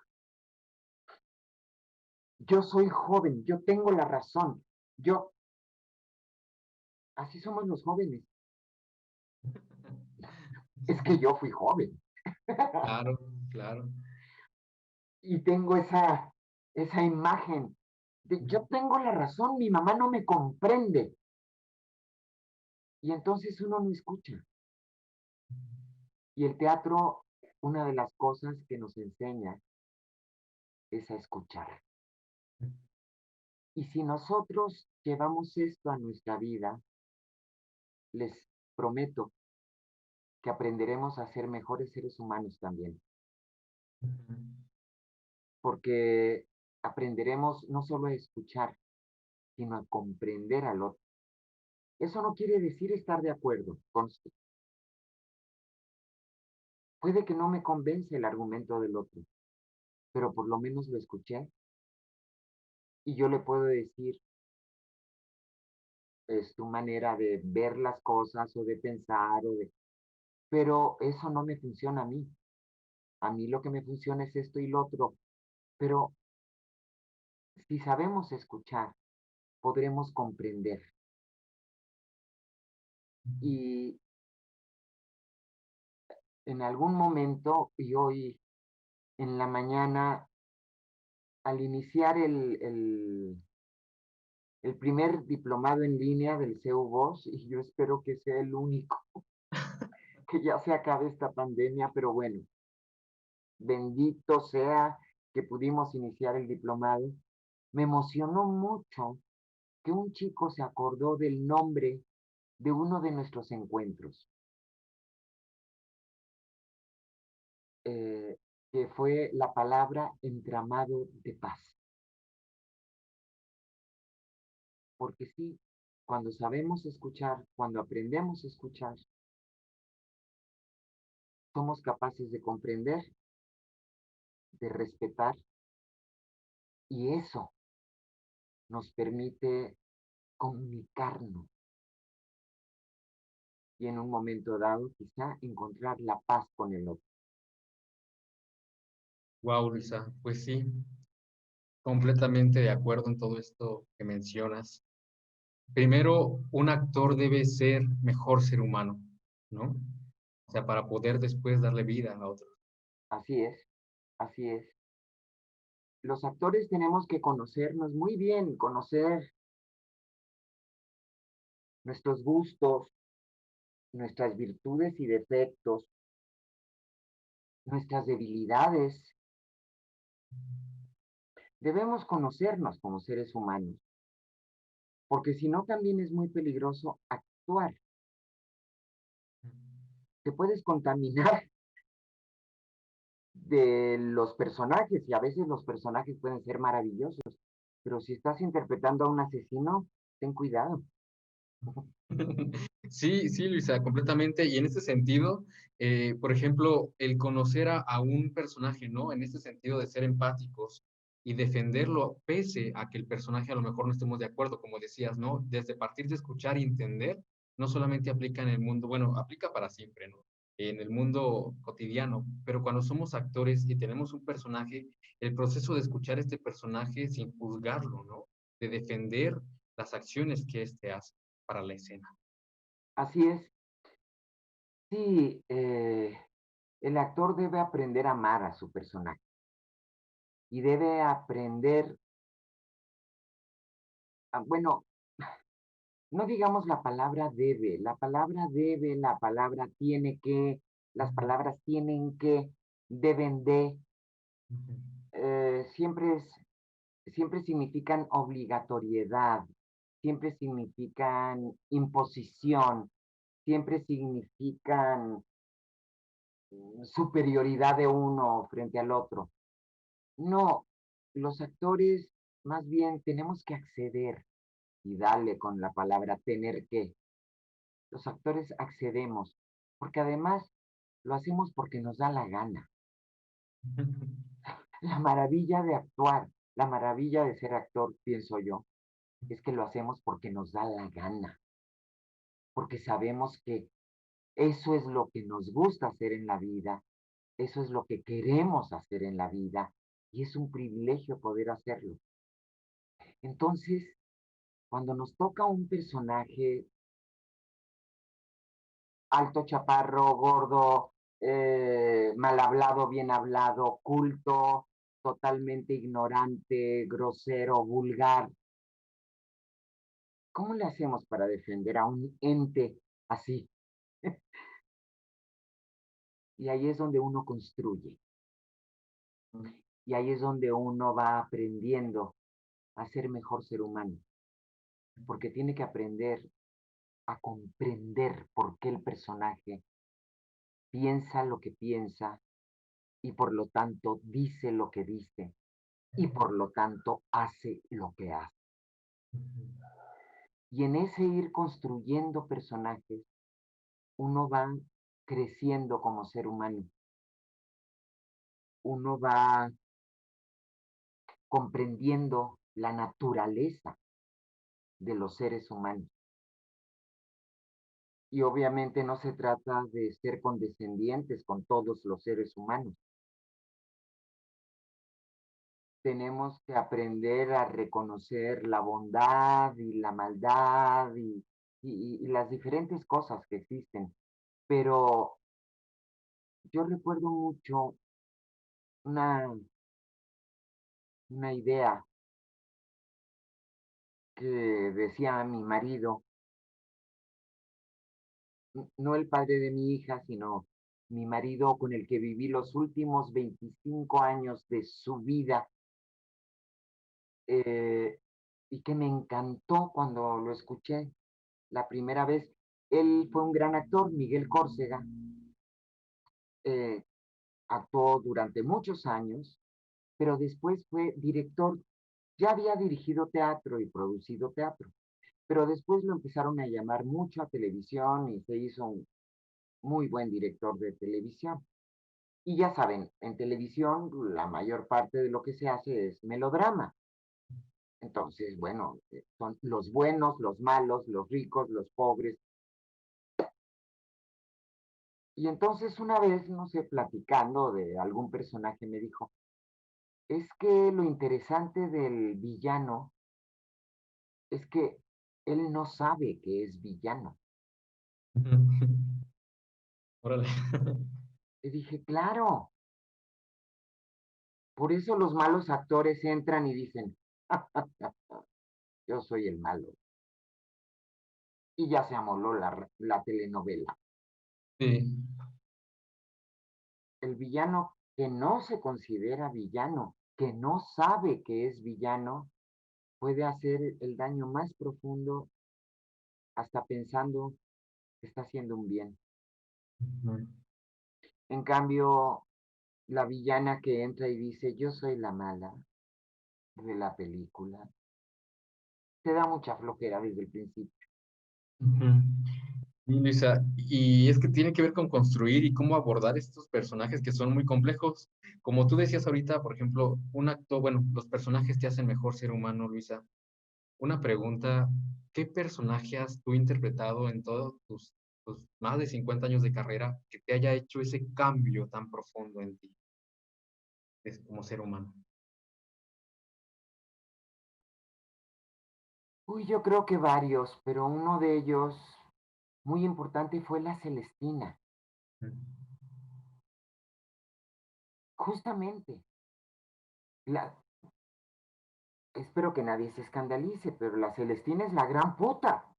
yo soy joven, yo tengo la razón, yo, así somos los jóvenes. Es que yo fui joven Claro, claro. y tengo esa imagen de yo tengo la razón, mi mamá no me comprende. Y entonces uno no escucha. Y el teatro, una de las cosas que nos enseña es a escuchar. Y si nosotros llevamos esto a nuestra vida, les prometo que aprenderemos a ser mejores seres humanos también, porque aprenderemos no solo a escuchar, sino a comprender al otro. Eso no quiere decir estar de acuerdo, conste. Puede que no me convence el argumento del otro, pero por lo menos lo escuché y yo le puedo decir, es tu manera de ver las cosas o de pensar pero eso no me funciona a mí. A mí lo que me funciona es esto y lo otro, pero si sabemos escuchar, podremos comprender. Y en algún momento, y hoy en la mañana, al iniciar el primer diplomado en línea del CEU Bosch, y yo espero que sea el único, que ya se acabe esta pandemia, pero bueno, bendito sea que pudimos iniciar el diplomado. Me emocionó mucho que un chico se acordó del nombre de uno de nuestros encuentros, eh, que fue la palabra entramado de paz. Porque sí, cuando sabemos escuchar, cuando aprendemos a escuchar, somos capaces de comprender, de respetar, y eso nos permite comunicarnos y en un momento dado quizá encontrar la paz con el otro. Wow, Luisa, pues sí, completamente de acuerdo en todo esto que mencionas. Primero, un actor debe ser mejor ser humano, ¿no? O sea, para poder después darle vida a otros. Así es, así es. Los actores tenemos que conocernos muy bien, conocer nuestros gustos, nuestras virtudes y defectos, nuestras debilidades. Debemos conocernos como seres humanos, porque si no también es muy peligroso actuar. Te puedes contaminar de los personajes y a veces los personajes pueden ser maravillosos, pero si estás interpretando a un asesino, ten cuidado. Sí, sí, Luisa, completamente. Y en ese sentido, por ejemplo, el conocer a un personaje, ¿no? En este sentido de ser empáticos y defenderlo, pese a que el personaje a lo mejor no estemos de acuerdo, como decías, ¿no? Desde partir de escuchar y entender, no solamente aplica en el mundo, bueno, aplica para siempre, ¿no? En el mundo cotidiano, pero cuando somos actores y tenemos un personaje, el proceso de escuchar este personaje sin juzgarlo, ¿no? De defender las acciones que éste hace para la escena. Así es, sí, el actor debe aprender a amar a su personaje y debe aprender, bueno, no digamos la palabra debe, la palabra tiene que, las palabras tienen que, deben de, Ujú. eh, siempre es, siempre significan obligatoriedad, siempre significan imposición, siempre significan superioridad de uno frente al otro. No, los actores más bien tenemos que acceder y darle con la palabra tener que. Los actores accedemos, porque además lo hacemos porque nos da la gana. La maravilla de actuar, la maravilla de ser actor, pienso yo, es que lo hacemos porque nos da la gana, porque sabemos que eso es lo que nos gusta hacer en la vida, eso es lo que queremos hacer en la vida y es un privilegio poder hacerlo. Entonces, cuando nos toca un personaje alto, chaparro, gordo, mal hablado, bien hablado, culto, totalmente ignorante, grosero, vulgar, ¿cómo le hacemos para defender a un ente así? Y ahí es donde uno construye, y ahí es donde uno va aprendiendo a ser mejor ser humano, porque tiene que aprender a comprender por qué el personaje piensa lo que piensa y por lo tanto dice lo que dice y por lo tanto hace lo que hace. Y en ese ir construyendo personajes, uno va creciendo como ser humano, uno va comprendiendo la naturaleza de los seres humanos. Y obviamente no se trata de ser condescendientes con todos los seres humanos. Tenemos que aprender a reconocer la bondad y la maldad y las diferentes cosas que existen. Pero yo recuerdo mucho una, una idea que decía mi marido, no el padre de mi hija, sino mi marido con el que viví los últimos 25 años de su vida, eh, y que me encantó cuando lo escuché la primera vez. Él fue un gran actor, Miguel Córcega, eh, actuó durante muchos años, pero después fue director, ya había dirigido teatro y producido teatro, pero después lo empezaron a llamar mucho a televisión y se hizo muy buen director de televisión. Y ya saben, en televisión la mayor parte de lo que se hace es melodrama. Entonces, bueno, son los buenos, los malos, los ricos, los pobres. Y entonces una vez, no sé, platicando de algún personaje, me dijo, es que lo interesante del villano es que él no sabe que es villano. Órale. Le dije, claro, por eso los malos actores entran y dicen, yo soy el malo. Y ya se amoló la telenovela. Sí. El villano que no se considera villano, que no sabe que es villano, puede hacer el daño más profundo hasta pensando que está haciendo un bien. Ujú. En cambio, la villana que entra y dice, yo soy la mala de la película, te da mucha flojera desde el principio. Ujú. Y Luisa, y es que tiene que ver con construir y cómo abordar estos personajes que son muy complejos. Como tú decías ahorita, por ejemplo, un acto, bueno, los personajes te hacen mejor ser humano, Luisa. Una pregunta, ¿qué personaje has tú interpretado en todos tus más de 50 años de carrera que te haya hecho ese cambio tan profundo en ti, como ser humano? Uy, yo creo que varios, pero uno de ellos muy importante fue la Celestina. Mm. Justamente, la, espero que nadie se escandalice, pero la Celestina es la gran puta.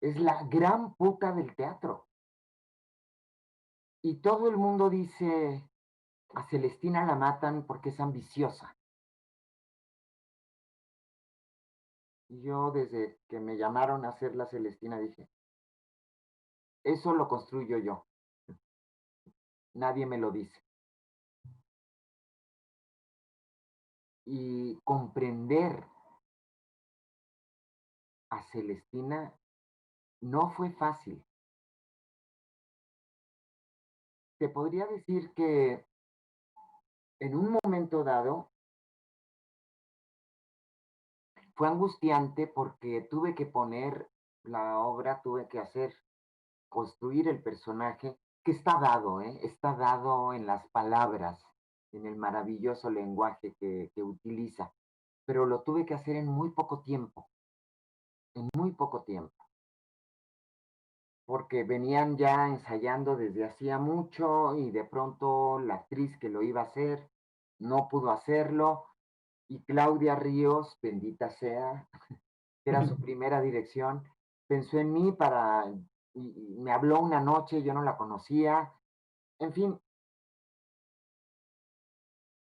Es la gran puta del teatro. Y todo el mundo dice, a Celestina la matan porque es ambiciosa. Y yo desde que me llamaron a hacer la Celestina dije, eso lo construyo yo. Nadie me lo dice. Y comprender a Celestina no fue fácil. Te podría decir que en un momento dado fue angustiante porque tuve que poner la obra, tuve que hacer, construir el personaje, que está dado, ¿eh? Está dado en las palabras, en el maravilloso lenguaje que utiliza, pero lo tuve que hacer en muy poco tiempo, porque venían ya ensayando desde hacía mucho y de pronto la actriz que lo iba a hacer no pudo hacerlo y Claudia Ríos, bendita sea, que era su primera dirección, pensó en mí y me habló una noche, yo no la conocía, en fin,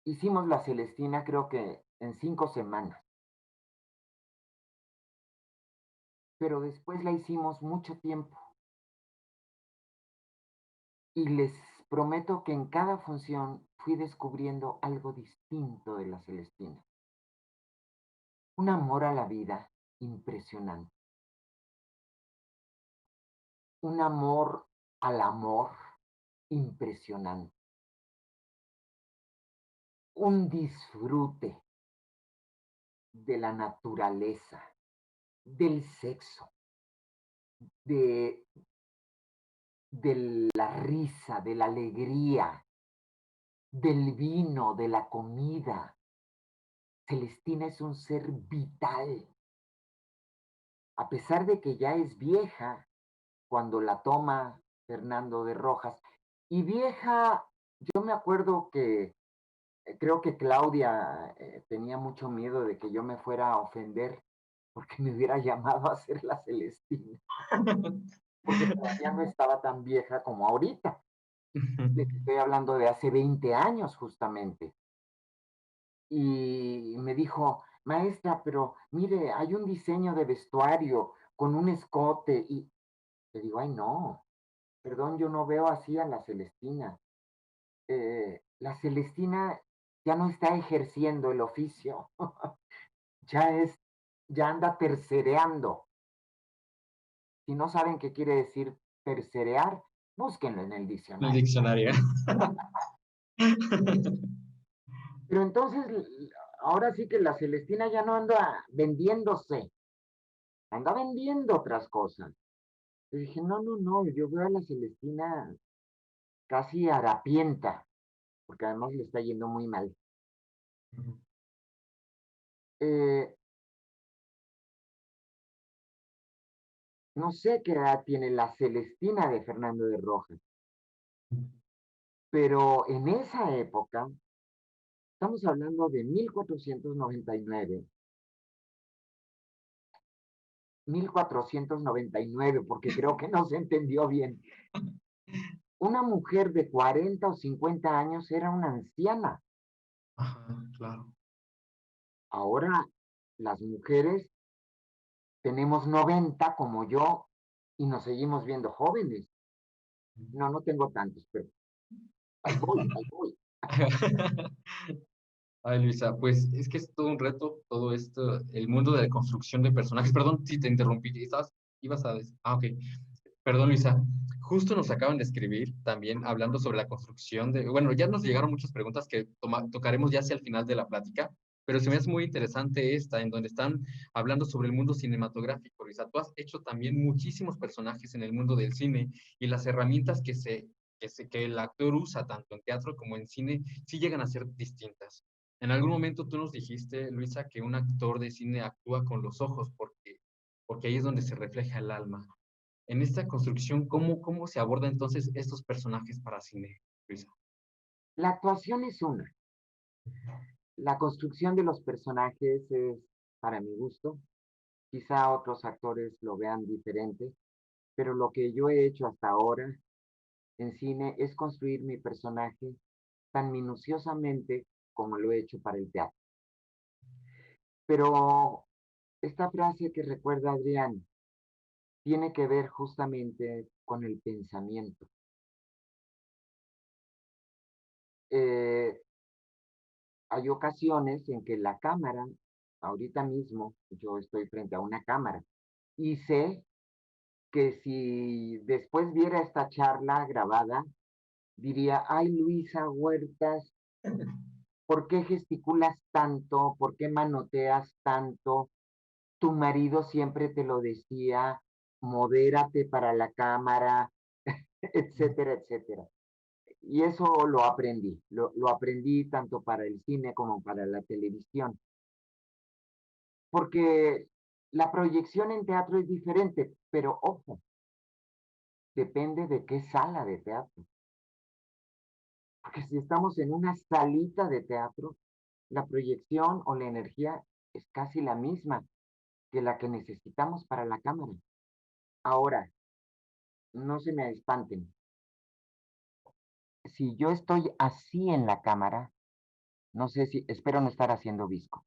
hicimos la Celestina creo que en 5 semanas, pero después la hicimos mucho tiempo y les prometo que en cada función fui descubriendo algo distinto de la Celestina. Un amor a la vida impresionante, un amor al amor impresionante, un disfrute de la naturaleza, del sexo, de, de la risa, de la alegría, del vino, de la comida. Celestina es un ser vital. A pesar de que ya es vieja cuando la toma Fernando de Rojas. Y vieja, yo me acuerdo que creo que Claudia tenía mucho miedo de que yo me fuera a ofender porque me hubiera llamado a hacer la Celestina, porque todavía no estaba tan vieja como ahorita. Les estoy hablando de hace 20 años justamente. Y me dijo, maestra, pero mire, hay un diseño de vestuario con un escote. Y le digo, ay, no, perdón, yo no veo así a la Celestina. La Celestina ya no está ejerciendo el oficio, ya es, ya anda tercereando. Si no saben qué quiere decir tercerear, búsquenlo en el El diccionario. diccionario. Pero entonces, ahora sí que la Celestina ya no anda vendiéndose, anda vendiendo otras cosas. Y dije, no, no, no, yo veo a la Celestina casi harapienta, porque además le está yendo muy mal. Eh, no sé qué edad tiene la Celestina de Fernando de Rojas, pero en esa época, estamos hablando de 1499, porque creo que no se entendió bien. Una mujer de 40 o 50 años era una anciana. Ajá, claro. Ahora las mujeres tenemos 90 como yo y nos seguimos viendo jóvenes. No, no tengo tantos, pero ahí voy, ahí voy. Ay, Luisa, pues es que es todo un reto, todo esto, el mundo de la construcción de personajes. Perdón si te interrumpí, ibas a decir, ok. Perdón, Luisa. Justo nos acaban de escribir también hablando sobre la construcción de, bueno, ya nos llegaron muchas preguntas que tocaremos ya hacia el final de la plática, pero se me hace muy interesante esta, en donde están hablando sobre el mundo cinematográfico. Luisa, tú has hecho también muchísimos personajes en el mundo del cine y las herramientas que el actor usa tanto en teatro como en cine sí llegan a ser distintas. En algún momento tú nos dijiste, Luisa, que un actor de cine actúa con los ojos porque ahí es donde se refleja el alma. En esta construcción, ¿cómo se aborda entonces estos personajes para cine, Luisa? La actuación es una. La construcción de los personajes es, para mi gusto, quizá otros actores lo vean diferente, pero lo que yo he hecho hasta ahora en cine es construir mi personaje tan minuciosamente como lo he hecho para el teatro. Pero esta frase que recuerda Adrián tiene que ver justamente con el pensamiento. Eh, Hay ocasiones en que la cámara, ahorita mismo yo estoy frente a una cámara y sé que si después viera esta charla grabada, diría, ay Luisa Huertas, ¿por qué gesticulas tanto? ¿Por qué manoteas tanto? Tu marido siempre te lo decía, modérate para la cámara, etcétera, etcétera. Y eso lo aprendí tanto para el cine como para la televisión, porque la proyección en teatro es diferente, pero ojo, depende de qué sala de teatro. Porque si estamos en una salita de teatro, la proyección o la energía es casi la misma que la que necesitamos para la cámara. Ahora, no se me espanten. Si yo estoy así en la cámara, no sé si, espero no estar haciendo visco.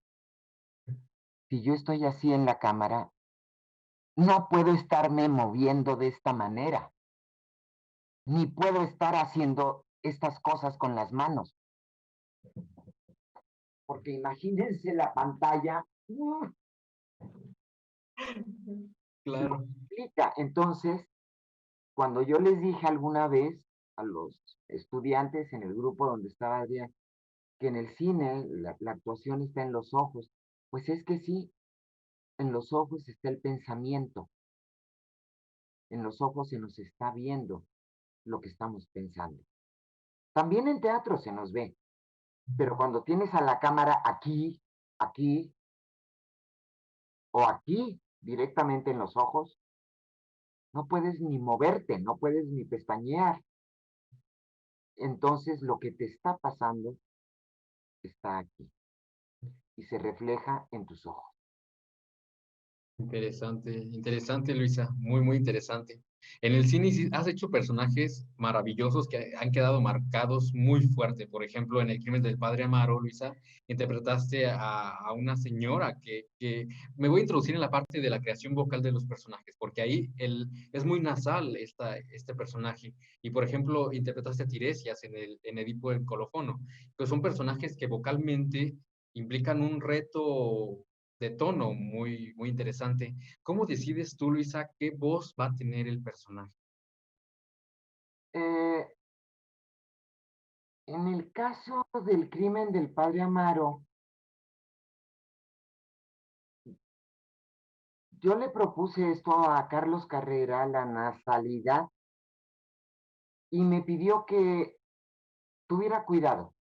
Si yo estoy así en la cámara, no puedo estarme moviendo de esta manera, ni puedo estar haciendo estas cosas con las manos, porque imagínense la pantalla, lo Claro. explica. Entonces, cuando yo les dije alguna vez a los estudiantes en el grupo donde estaba Adrián, que en el cine la actuación está en los ojos, pues es que sí, en los ojos está el pensamiento, en los ojos se nos está viendo lo que estamos pensando. También en teatro se nos ve, pero cuando tienes a la cámara aquí, aquí o aquí, directamente en los ojos, no puedes ni moverte, no puedes ni pestañear. Entonces lo que te está pasando está aquí y se refleja en tus ojos. Interesante, interesante, Luisa, muy, muy interesante. En el cine sí has hecho personajes maravillosos que han quedado marcados muy fuerte. Por ejemplo, en El crimen del padre Amaro, Luisa, interpretaste a una señora que me voy a introducir en la parte de la creación vocal de los personajes, porque ahí es muy nasal este personaje. Y, por ejemplo, interpretaste a Tiresias en Edipo el Colofono, que son personajes que vocalmente implican un reto de tono muy, muy interesante. ¿Cómo decides tú, Luisa, qué voz va a tener el personaje? En el caso del crimen del padre Amaro, yo le propuse esto a Carlos Carrera, la nasalidad, y me pidió que tuviera cuidado.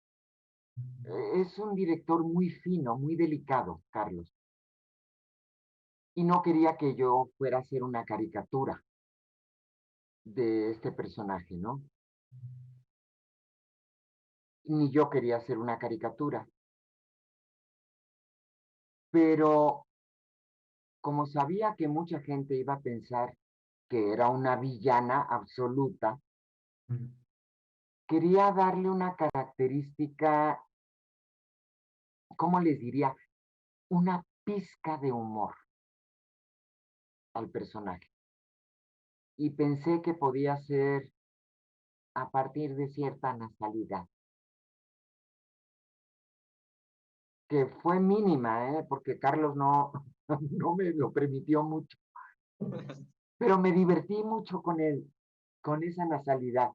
Es un director muy fino, muy delicado, Carlos, y no quería que yo fuera a hacer una caricatura de este personaje, ¿no? Ni yo quería hacer una caricatura. Pero como sabía que mucha gente iba a pensar que era una villana absoluta, quería darle una característica, ¿cómo les diría? Una pizca de humor al personaje. Y pensé que podía ser a partir de cierta nasalidad, que fue mínima, ¿eh? Porque Carlos no, no me lo permitió mucho, pero me divertí mucho con él, con esa nasalidad.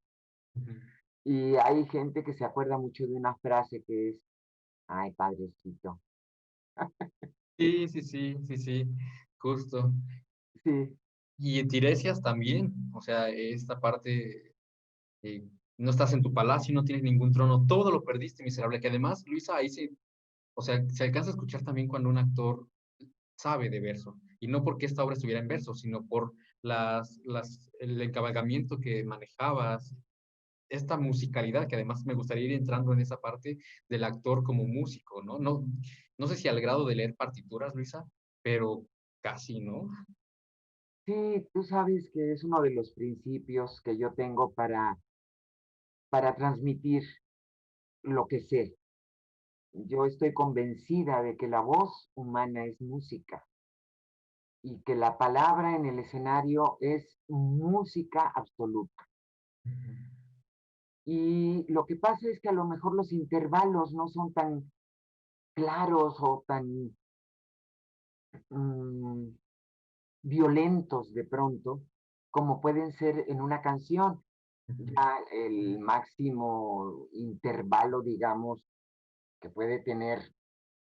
Y hay gente que se acuerda mucho de una frase que es, ay, padrecito. Sí, sí, sí, sí, sí, justo. Sí, Y en Tiresias también, o sea, esta parte, eh, no estás en tu palacio, no tienes ningún trono, todo lo perdiste, miserable, que además, Luisa, ahí se, o sea, se alcanza a escuchar también cuando un actor sabe de verso, y no porque esta obra estuviera en verso, sino por el encabalgamiento que manejabas, esta musicalidad, que además me gustaría ir entrando en esa parte del actor como músico, ¿no? No, no sé si al grado de leer partituras, Luisa, pero casi, ¿no? sí, tú sabes que es uno de los principios que yo tengo para transmitir lo que sé. Yo estoy convencida de que la voz humana es música y que la palabra en el escenario es música absoluta. Y lo que pasa es que a lo mejor los intervalos no son tan claros o tan mm, violentos de pronto como pueden ser en una canción. Ya el máximo intervalo, digamos, que puede tener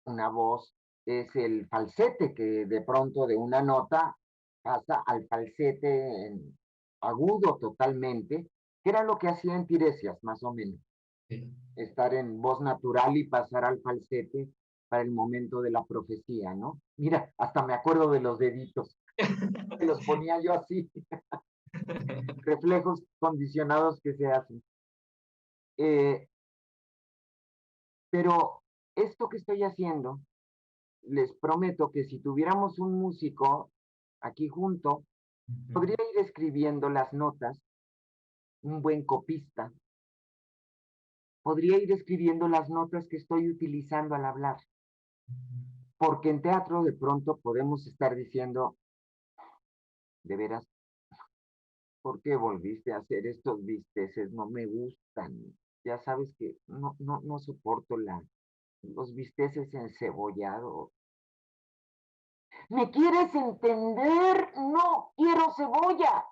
una voz es el falsete, que de pronto de una nota pasa al falsete agudo totalmente, que era lo que hacía en Tiresias, más o menos. Sí. Estar en voz natural y pasar al falsete para el momento de la profecía, ¿no? Mira, hasta me acuerdo de los deditos, que los ponía yo así, reflejos condicionados que se hacen. Eh, pero esto que estoy haciendo, les prometo que si tuviéramos un músico aquí junto, podría ir escribiendo las notas, un buen copista, podría ir escribiendo las notas que estoy utilizando al hablar, porque en teatro de pronto podemos estar diciendo, de veras, ¿por qué volviste a hacer estos bisteces? No me gustan. Ya sabes que no soporto los bisteces encebollados. ¿Me quieres entender? No quiero cebolla.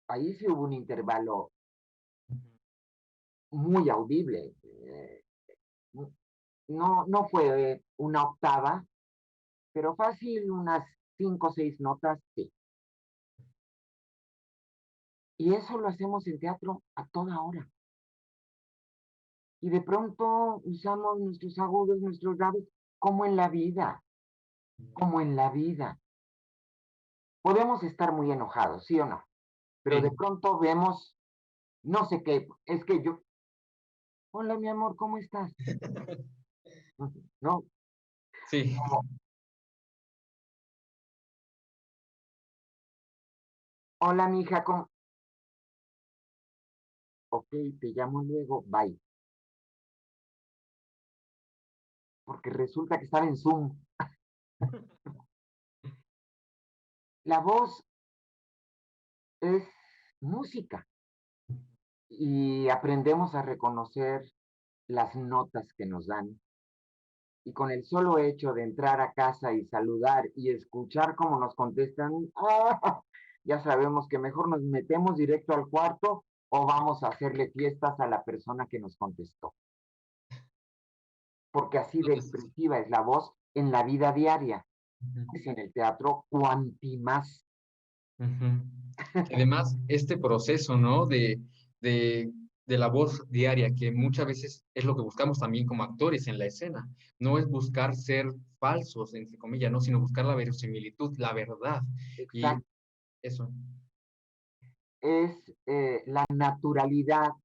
Ahí sí hubo un intervalo muy audible. No fue una octava, pero fácil unas 5 o 6 notas, sí. Y eso lo hacemos en teatro a toda hora. Y de pronto usamos nuestros agudos, nuestros graves, como en la vida, como en la vida. Podemos estar muy enojados, ¿sí o no? Pero de Sí, pronto vemos, no sé qué, es que yo, hola mi amor, ¿cómo estás? No, sí. hola mi hija, ¿cómo? Ok, te llamo luego, bye. Porque resulta que están en Zoom. La voz es música y aprendemos a reconocer las notas que nos dan. Y con el solo hecho de entrar a casa y saludar y escuchar cómo nos contestan, ¡ah! Ya sabemos que mejor nos metemos directo al cuarto o vamos a hacerle fiestas a la persona que nos contestó, porque así de Entonces, expresiva es la voz en la vida diaria. ujú, Pues en el teatro, cuanti más. ujú. Que además, este proceso, ¿no? De, de la voz diaria, que muchas veces es lo que buscamos también como actores en la escena. No es buscar ser falsos, entre comillas, ¿no? Sino buscar la verosimilitud, la verdad. Y Exacto. eso. Es la naturalidad Ujú.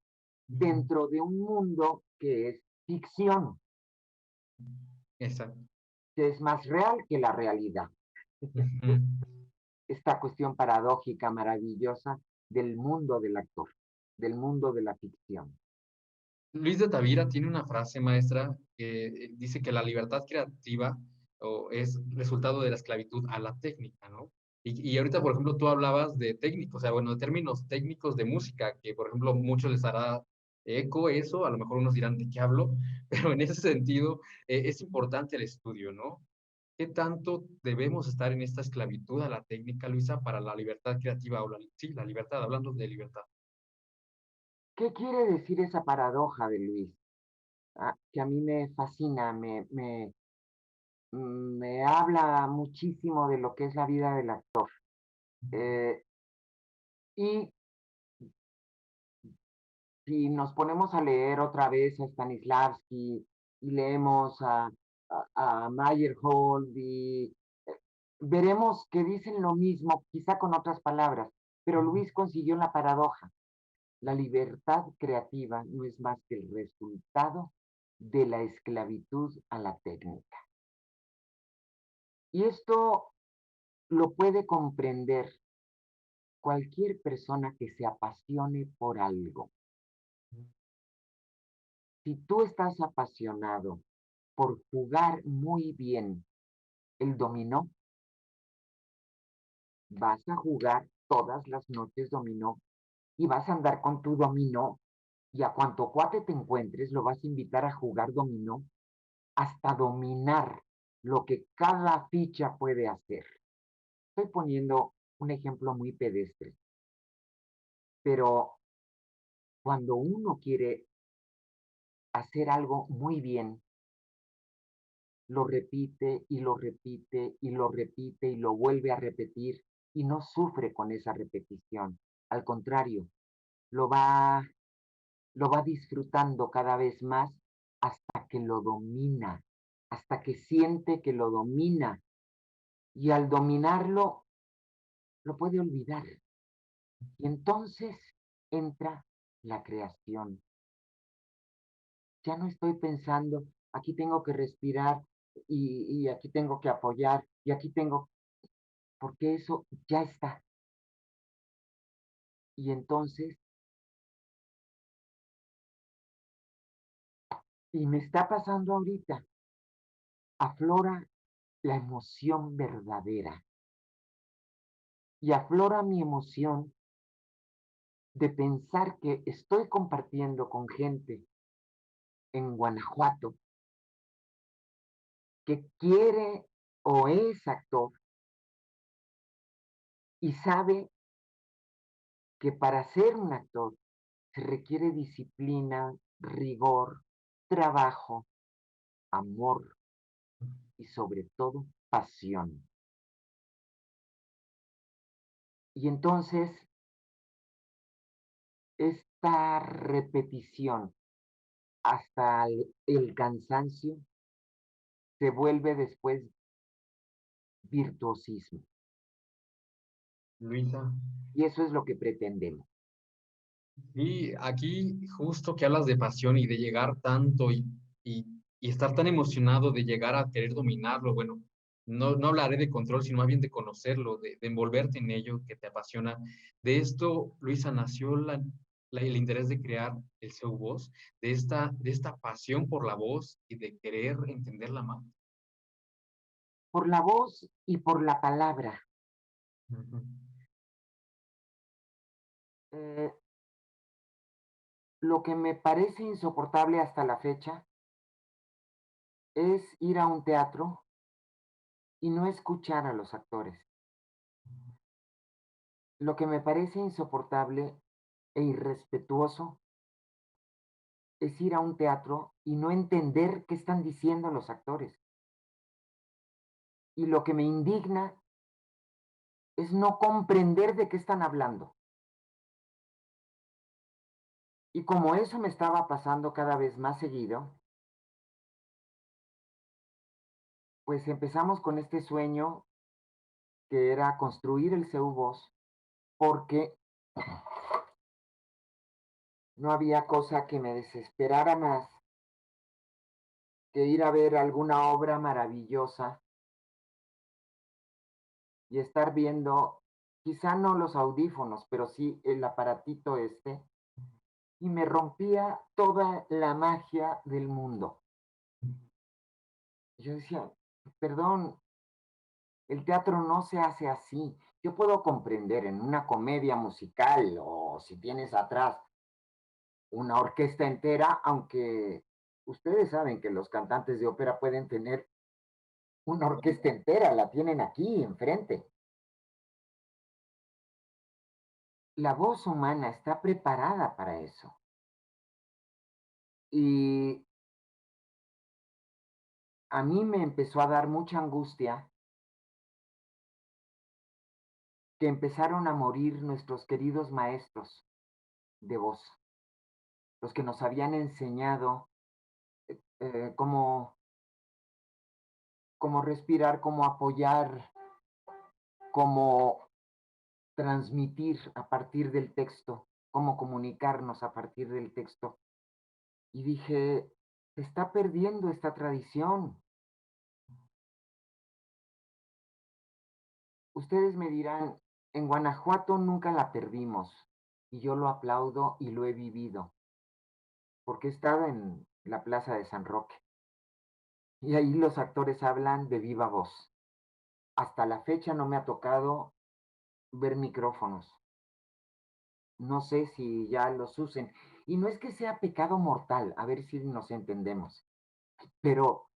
dentro de un mundo que es ficción, Exacto. que es más real que la realidad. Ujú. Esta cuestión paradójica, maravillosa del mundo del actor, del mundo de la ficción. Luis de Tavira tiene una frase maestra que dice que la libertad creativa es resultado de la esclavitud a la técnica, ¿no? Y ahorita, por ejemplo, tú hablabas de técnicos, o sea, bueno, de términos técnicos de música, que por ejemplo, muchos les hará eco eso, a lo mejor unos dirán de qué hablo, pero en ese sentido es importante el estudio, ¿no? ¿Qué tanto debemos estar en esta esclavitud a la técnica, Luisa, para la libertad creativa o sí, la libertad, hablando de libertad? ¿Qué quiere decir esa paradoja de Luis? Que a mí me fascina, me habla muchísimo de lo que es la vida del actor. Eh, y si nos ponemos a leer otra vez a Stanislavski y leemos a Meyerhold veremos que dicen lo mismo, quizá con otras palabras, pero Luis consiguió la paradoja. La libertad creativa no es más que el resultado de la esclavitud a la técnica. Y esto lo puede comprender cualquier persona que se apasione por algo. Si tú estás apasionado por jugar muy bien el dominó, vas a jugar todas las noches dominó y vas a andar con tu dominó y a cuanto cuate te encuentres lo vas a invitar a jugar dominó hasta dominar lo que cada ficha puede hacer. Estoy poniendo un ejemplo muy pedestre, pero cuando uno quiere hacer algo muy bien, lo repite y lo repite y lo repite y lo vuelve a repetir y no sufre con esa repetición. Al contrario, lo va, lo va disfrutando cada vez más hasta que lo domina, hasta que siente que lo domina y al dominarlo lo puede olvidar. Y entonces entra la creación. Ya no estoy pensando, aquí tengo que respirar y aquí tengo que apoyar y aquí tengo, porque eso ya está. Y entonces, y me está pasando ahorita, aflora la emoción verdadera y aflora mi emoción de pensar que estoy compartiendo con gente en Guanajuato que quiere o es actor y sabe que para ser un actor se requiere disciplina, rigor, trabajo, amor y sobre todo pasión. Y entonces esta repetición hasta el cansancio se vuelve después virtuosismo. Luisa. Y eso es lo que pretendemos. Y aquí justo que hablas de pasión y de llegar tanto y, y estar tan emocionado de llegar a querer dominarlo, bueno, no hablaré de control, sino más bien de conocerlo, de envolverte en ello que te apasiona. De esto, Luisa, nació el interés de crear el Seu Voz, de esta pasión por la voz y de querer entenderla más. Por la voz y por la palabra. Ujú. Eh, lo que me parece insoportable hasta la fecha es ir a un teatro y no escuchar a los actores. Lo que me parece insoportable e irrespetuoso es ir a un teatro y no entender qué están diciendo los actores. Y lo que me indigna es no comprender de qué están hablando. Y como eso me estaba pasando cada vez más seguido, pues empezamos con este sueño que era construir el CEU Voz, porque no había cosa que me desesperara más que ir a ver alguna obra maravillosa y estar viendo, quizá no los audífonos, pero sí el aparatito este, y me rompía toda la magia del mundo. Yo decía, perdón, el teatro no se hace así. Yo puedo comprender en una comedia musical o si tienes atrás una orquesta entera, aunque ustedes saben que los cantantes de ópera pueden tener una orquesta entera, la tienen aquí enfrente. La voz humana está preparada para eso. Y a mí me empezó a dar mucha angustia que empezaron a morir nuestros queridos maestros de voz, los que nos habían enseñado cómo, cómo respirar, cómo apoyar, cómo transmitir a partir del texto, cómo comunicarnos a partir del texto. Y dije, se está perdiendo esta tradición. Ustedes me dirán, en Guanajuato nunca la perdimos, y yo lo aplaudo y lo he vivido, porque he estado en la Plaza de San Roque, y ahí los actores hablan de viva voz. Hasta la fecha no me ha tocado ver micrófonos. No sé si ya los usen. Y no es que sea pecado mortal, a ver si nos entendemos, pero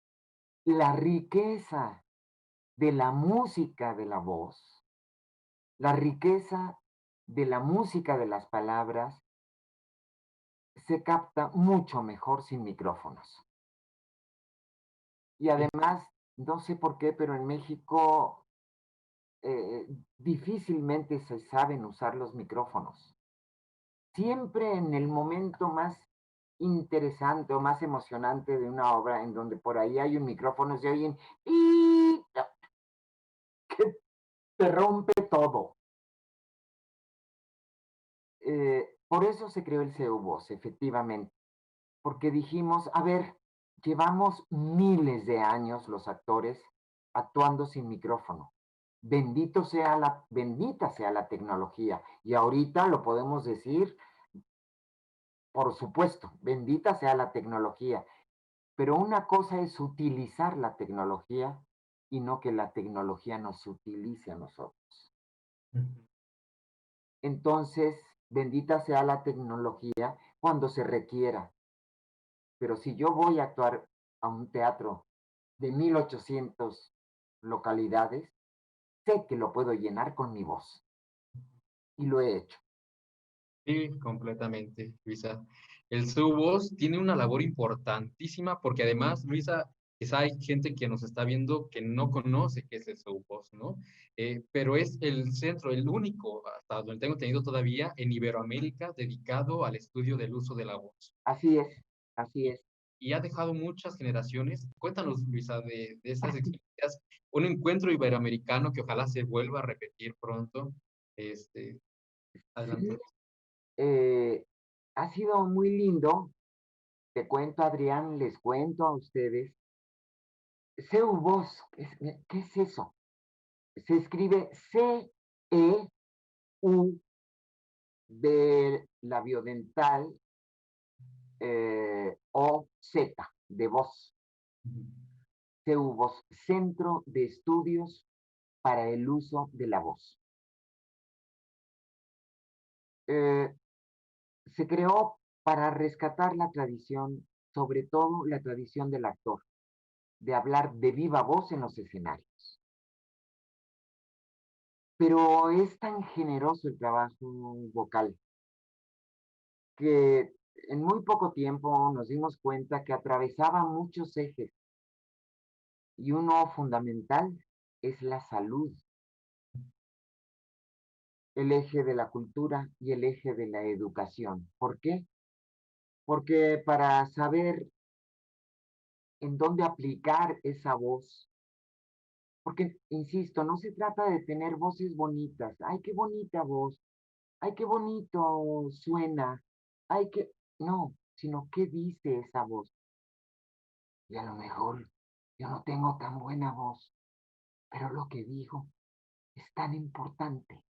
la riqueza de la música de la voz, la riqueza de la música de las palabras, se capta mucho mejor sin micrófonos. Y además, no sé por qué, pero en México difícilmente se saben usar los micrófonos. Siempre en el momento más interesante o más emocionante de una obra en donde por ahí hay un micrófono, se oyen y que te rompe todo. Por eso se creó el CEUVOS, efectivamente, porque dijimos, a ver, llevamos miles de años los actores actuando sin micrófono. Bendita sea la tecnología. Y ahorita lo podemos decir, por supuesto, bendita sea la tecnología. Pero una cosa es utilizar la tecnología y no que la tecnología nos utilice a nosotros. Entonces, bendita sea la tecnología cuando se requiera. Pero si yo voy a actuar a un teatro de 1800 localidades, sé que lo puedo llenar con mi voz. Y lo he hecho. Sí, completamente, Luisa. El Subos tiene una labor importantísima porque además, Luisa, quizá hay gente que nos está viendo que no conoce qué es el Subos, ¿no? Pero es el centro, el único, hasta donde tengo entendido todavía, en Iberoamérica dedicado al estudio del uso de la voz. Así es, así Y, es. y ha dejado muchas generaciones. Cuéntanos, Luisa, de esas experiencias, un encuentro iberoamericano que ojalá se vuelva a repetir pronto. Este, Sí, adelante. ha sido muy lindo. Te cuento, Adrián, les cuento a ustedes. CEUVOS, ¿qué es eso? Se escribe C-E-U labiodental o Z de voz. CEUVOS, Centro de Estudios para el Uso de la Voz. Eh, Se creó para rescatar la tradición, sobre todo la tradición del actor, de hablar de viva voz en los escenarios. Pero es tan generoso el trabajo vocal que en muy poco tiempo nos dimos cuenta que atravesaba muchos ejes y uno fundamental es la salud, el eje de la cultura y el eje de la educación. ¿Por qué? Porque para saber en dónde aplicar esa voz, porque, insisto, no se trata de tener voces bonitas. Ay, qué bonita voz. Ay, qué bonito suena. Ay, qué... No, sino qué dice esa voz. Y a lo mejor yo no tengo tan buena voz, pero lo que digo es tan importante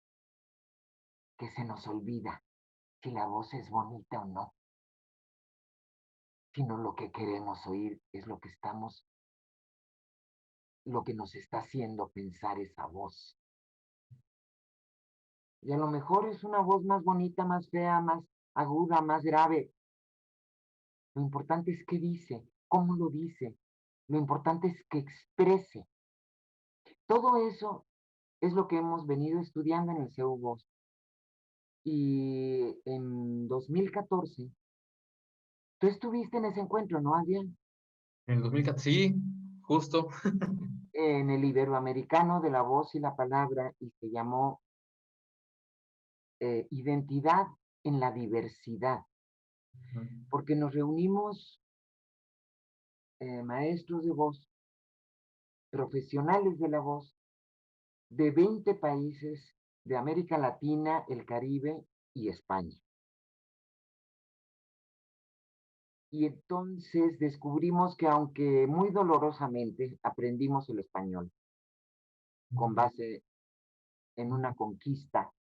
que se nos olvida si la voz es bonita o no, sino lo que queremos oír es lo que estamos, lo que nos está haciendo pensar esa voz. Y a lo mejor es una voz más bonita, más fea, más aguda, más grave. Lo importante es qué dice, cómo lo dice. Lo importante es que exprese. Todo eso es lo que hemos venido estudiando en el CEU Voz. Y en 2014, tú estuviste en ese encuentro, ¿no, Adrián? En el 2014, sí, justo. En el Iberoamericano de la Voz y la Palabra, y se llamó Identidad en la Diversidad, porque nos reunimos maestros de voz, profesionales de la voz, de 20 países de América Latina, el Caribe y España. Y entonces descubrimos que aunque muy dolorosamente aprendimos el español con base en una conquista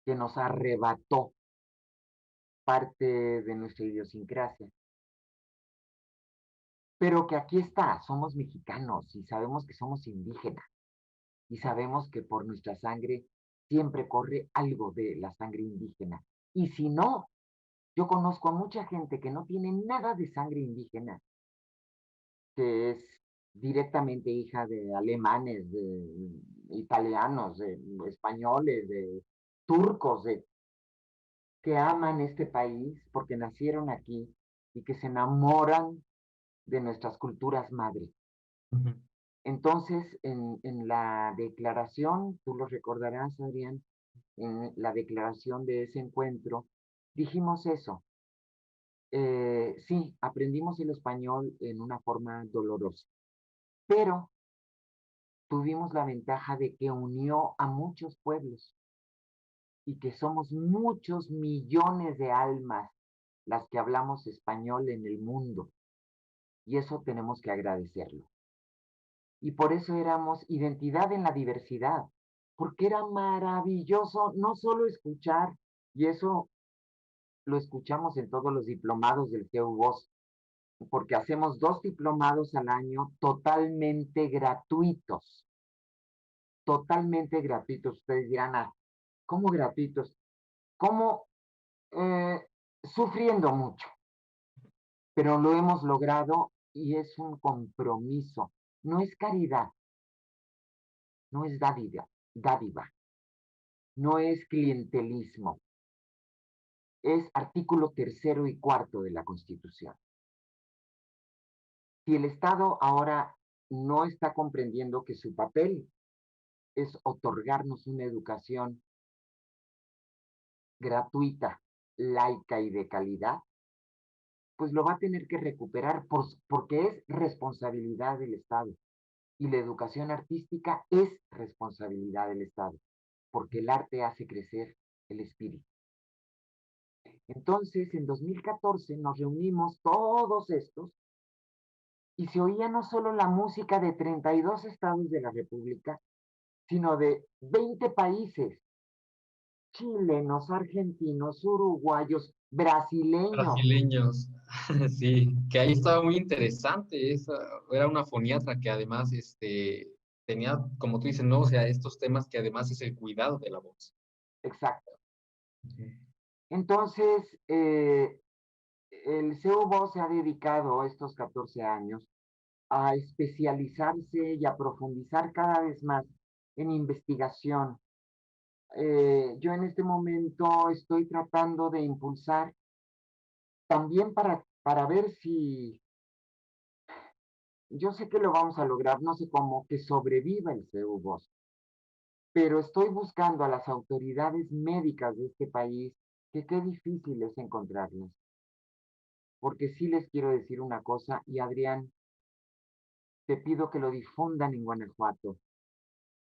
que nos arrebató parte de nuestra idiosincrasia, pero que aquí está, somos mexicanos y sabemos que somos indígenas y sabemos que por nuestra sangre siempre corre algo de la sangre indígena. Y si no, yo conozco a mucha gente que no tiene nada de sangre indígena, que es directamente hija de alemanes, de italianos, de españoles, de turcos, que aman este país porque nacieron aquí y que se enamoran de nuestras culturas madre. Entonces, en la declaración, tú lo recordarás, Adrián, en la declaración de ese encuentro, dijimos eso. Sí, aprendimos el español en una forma dolorosa, pero tuvimos la ventaja de que unió a muchos pueblos y que somos muchos millones de almas las que hablamos español en el mundo. Y eso tenemos que agradecerlo. Y por eso éramos identidad en la diversidad, porque era maravilloso no solo escuchar, y eso lo escuchamos en todos los diplomados del CEU Voz, porque hacemos 2 diplomados al año totalmente gratuitos, totalmente gratuitos. Ustedes dirán, ah, ¿cómo gratuitos? ¿Cómo? Eh, Sufriendo mucho, pero lo hemos logrado y es un compromiso. No es caridad, no es dádiva, no es clientelismo, es artículo tercero y cuarto de la Constitución. Si el Estado ahora no está comprendiendo que su papel es otorgarnos una educación gratuita, laica y de calidad, pues lo va a tener que recuperar porque es responsabilidad del Estado. Y la educación artística es responsabilidad del Estado, porque el arte hace crecer el espíritu. Entonces, en 2014 nos reunimos todos estos y se oía no solo la música de 32 estados de la República, sino de 20 países, chilenos, argentinos, uruguayos, brasileños. Brasileños, sí, que ahí estaba muy interesante, era una foniatra que además tenía, como tú dices, ¿no? O sea, estos temas que además es el cuidado de la voz. Exacto. Ujú. Entonces, el CEUBO se ha dedicado estos 14 años a especializarse y a profundizar cada vez más en investigación. Yo en este momento estoy tratando de impulsar también para ver si, yo sé que lo vamos a lograr, no sé cómo, que sobreviva el CEU-2, pero estoy buscando a las autoridades médicas de este país, que qué difícil es encontrarlas, porque sí les quiero decir una cosa, y Adrián, te pido que lo difundan en Guanajuato,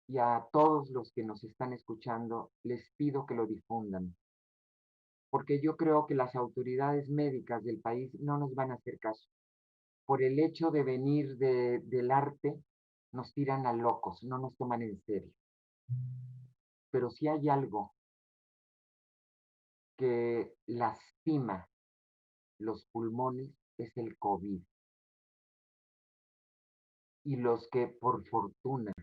y a todos los que nos están escuchando, les pido que lo difundan, porque yo creo que las autoridades médicas del país no nos van a hacer caso. Por el hecho de venir del arte, nos tiran a locos, no nos toman en serio. Pero si hay algo que lastima los pulmones es el COVID. Y los que por fortuna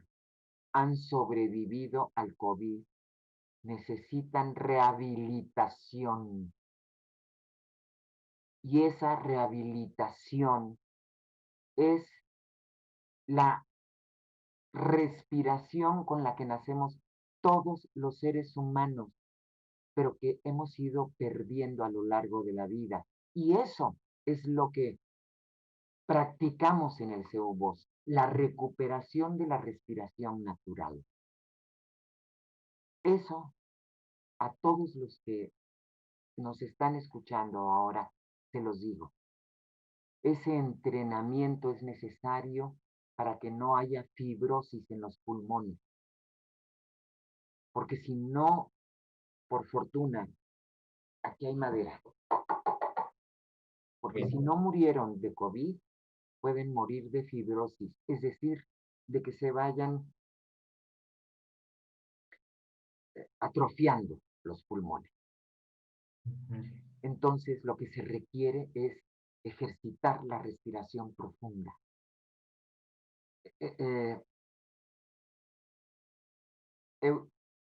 han sobrevivido al COVID necesitan rehabilitación. Y esa rehabilitación es la respiración con la que nacemos todos los seres humanos, pero que hemos ido perdiendo a lo largo de la vida. Y eso es lo que practicamos en el CEUBOS, la recuperación de la respiración natural. Eso a todos los que nos están escuchando ahora, se los digo. Ese entrenamiento es necesario para que no haya fibrosis en los pulmones. Porque si no, por fortuna, aquí hay madera. Porque si no murieron de COVID, pueden morir de fibrosis, es decir, de que se vayan atrofiando los pulmones. Entonces, lo que se requiere es ejercitar la respiración profunda. He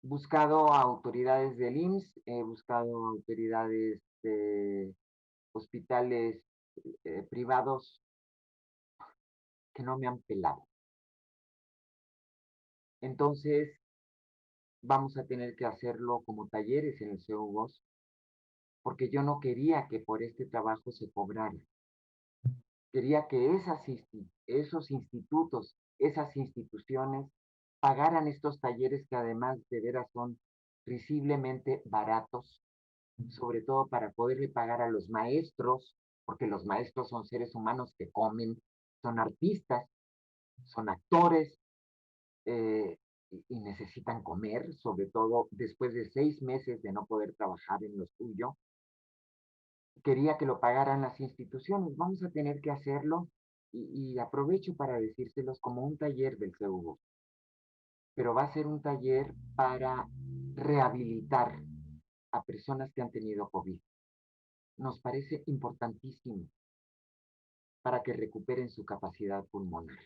buscado a autoridades del IMSS, he buscado autoridades de hospitales privados que no me han pelado. Entonces, vamos a tener que hacerlo como talleres en el CEUGOS, porque yo no quería que por este trabajo se cobrara. Quería que esos institutos, esas instituciones, pagaran estos talleres que además de veras son risiblemente baratos, sobre todo para poderle pagar a los maestros, porque los maestros son seres humanos que comen, son artistas, son actores, y necesitan comer, sobre todo después de 6 meses de no poder trabajar en lo suyo. Quería que lo pagaran las instituciones. Vamos a tener que hacerlo y aprovecho para decírselos como un taller del CEUBO, pero va a ser un taller para rehabilitar a personas que han tenido COVID. Nos parece importantísimo para que recuperen su capacidad pulmonar.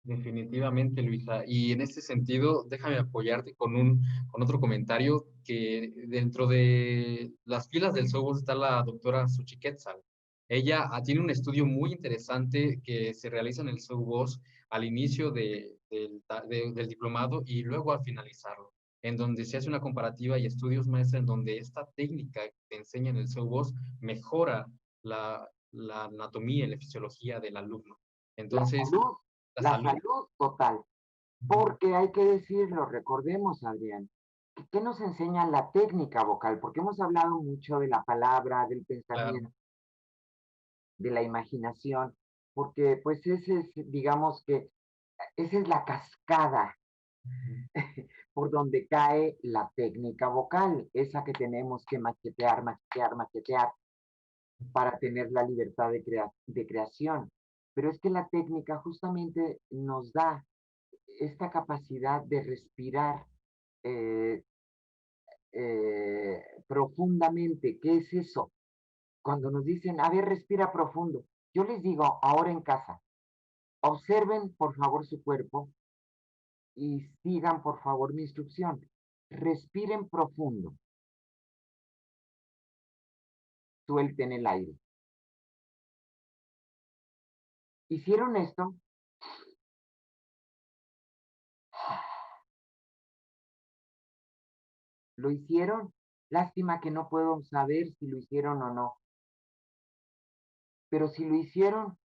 Definitivamente, Luisa. Y en este sentido, déjame apoyarte con otro comentario que dentro de las filas del SOGOS está la doctora Xochitl Quetzal. Ella tiene un estudio muy interesante que se realiza en el SOGOS al inicio del diplomado y luego al finalizarlo, en donde se hace una comparativa y estudios muestran en donde esta técnica que te enseña en el SOGOS mejora la anatomía y la fisiología del alumno. La Entonces, salud, la la salud. salud total. Porque hay que decirlo, recordemos, Adrián, ¿qué nos enseña la técnica vocal? Porque hemos hablado mucho de la palabra, del Claro. pensamiento, de la imaginación, porque pues ese es, digamos que, esa es la cascada por donde cae la técnica vocal, esa que tenemos que machetear, machetear, machetear para tener la libertad de creación. Pero es que la técnica justamente nos da esta capacidad de respirar eh, profundamente. ¿Qué es eso? Cuando nos dicen, a ver, respira profundo. Yo les digo, ahora en casa, observen por favor su cuerpo y sigan por favor mi instrucción. Respiren profundo, suelten el aire. ¿Hicieron esto? ¿Lo hicieron? Lástima que no puedo saber si lo hicieron o no. pero si lo hicieron,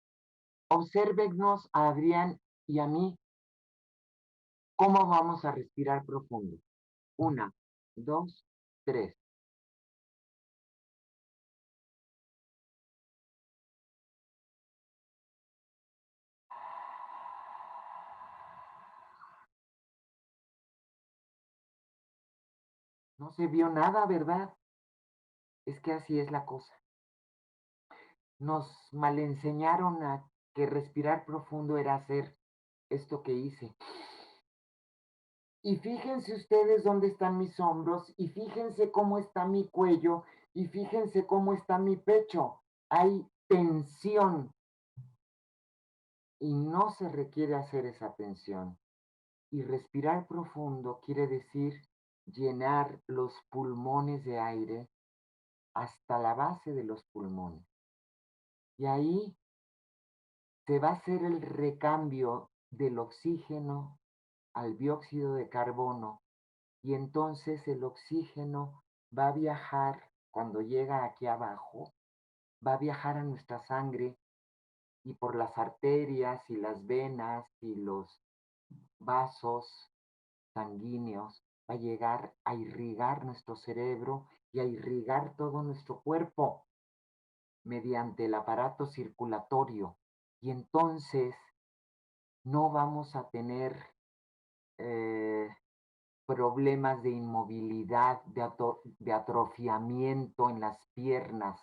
obsérvenos a Adrián y a mí cómo vamos a respirar profundo. 1, 2, 3. No se vio nada, ¿verdad? Es que así es la cosa. Nos malenseñaron a que respirar profundo era hacer esto que hice. Y fíjense ustedes dónde están mis hombros, y fíjense cómo está mi cuello, y fíjense cómo está mi pecho. Hay tensión y no se requiere hacer esa tensión. Y respirar profundo quiere decir llenar los pulmones de aire hasta la base de los pulmones. Y ahí se va a hacer el recambio del oxígeno al dióxido de carbono y entonces el oxígeno va a viajar cuando llega aquí abajo, va a viajar a nuestra sangre y por las arterias y las venas y los vasos sanguíneos va a llegar a irrigar nuestro cerebro y a irrigar todo nuestro cuerpo mediante el aparato circulatorio. Y entonces no vamos a tener eh, problemas de inmovilidad, de atrofiamiento en las piernas,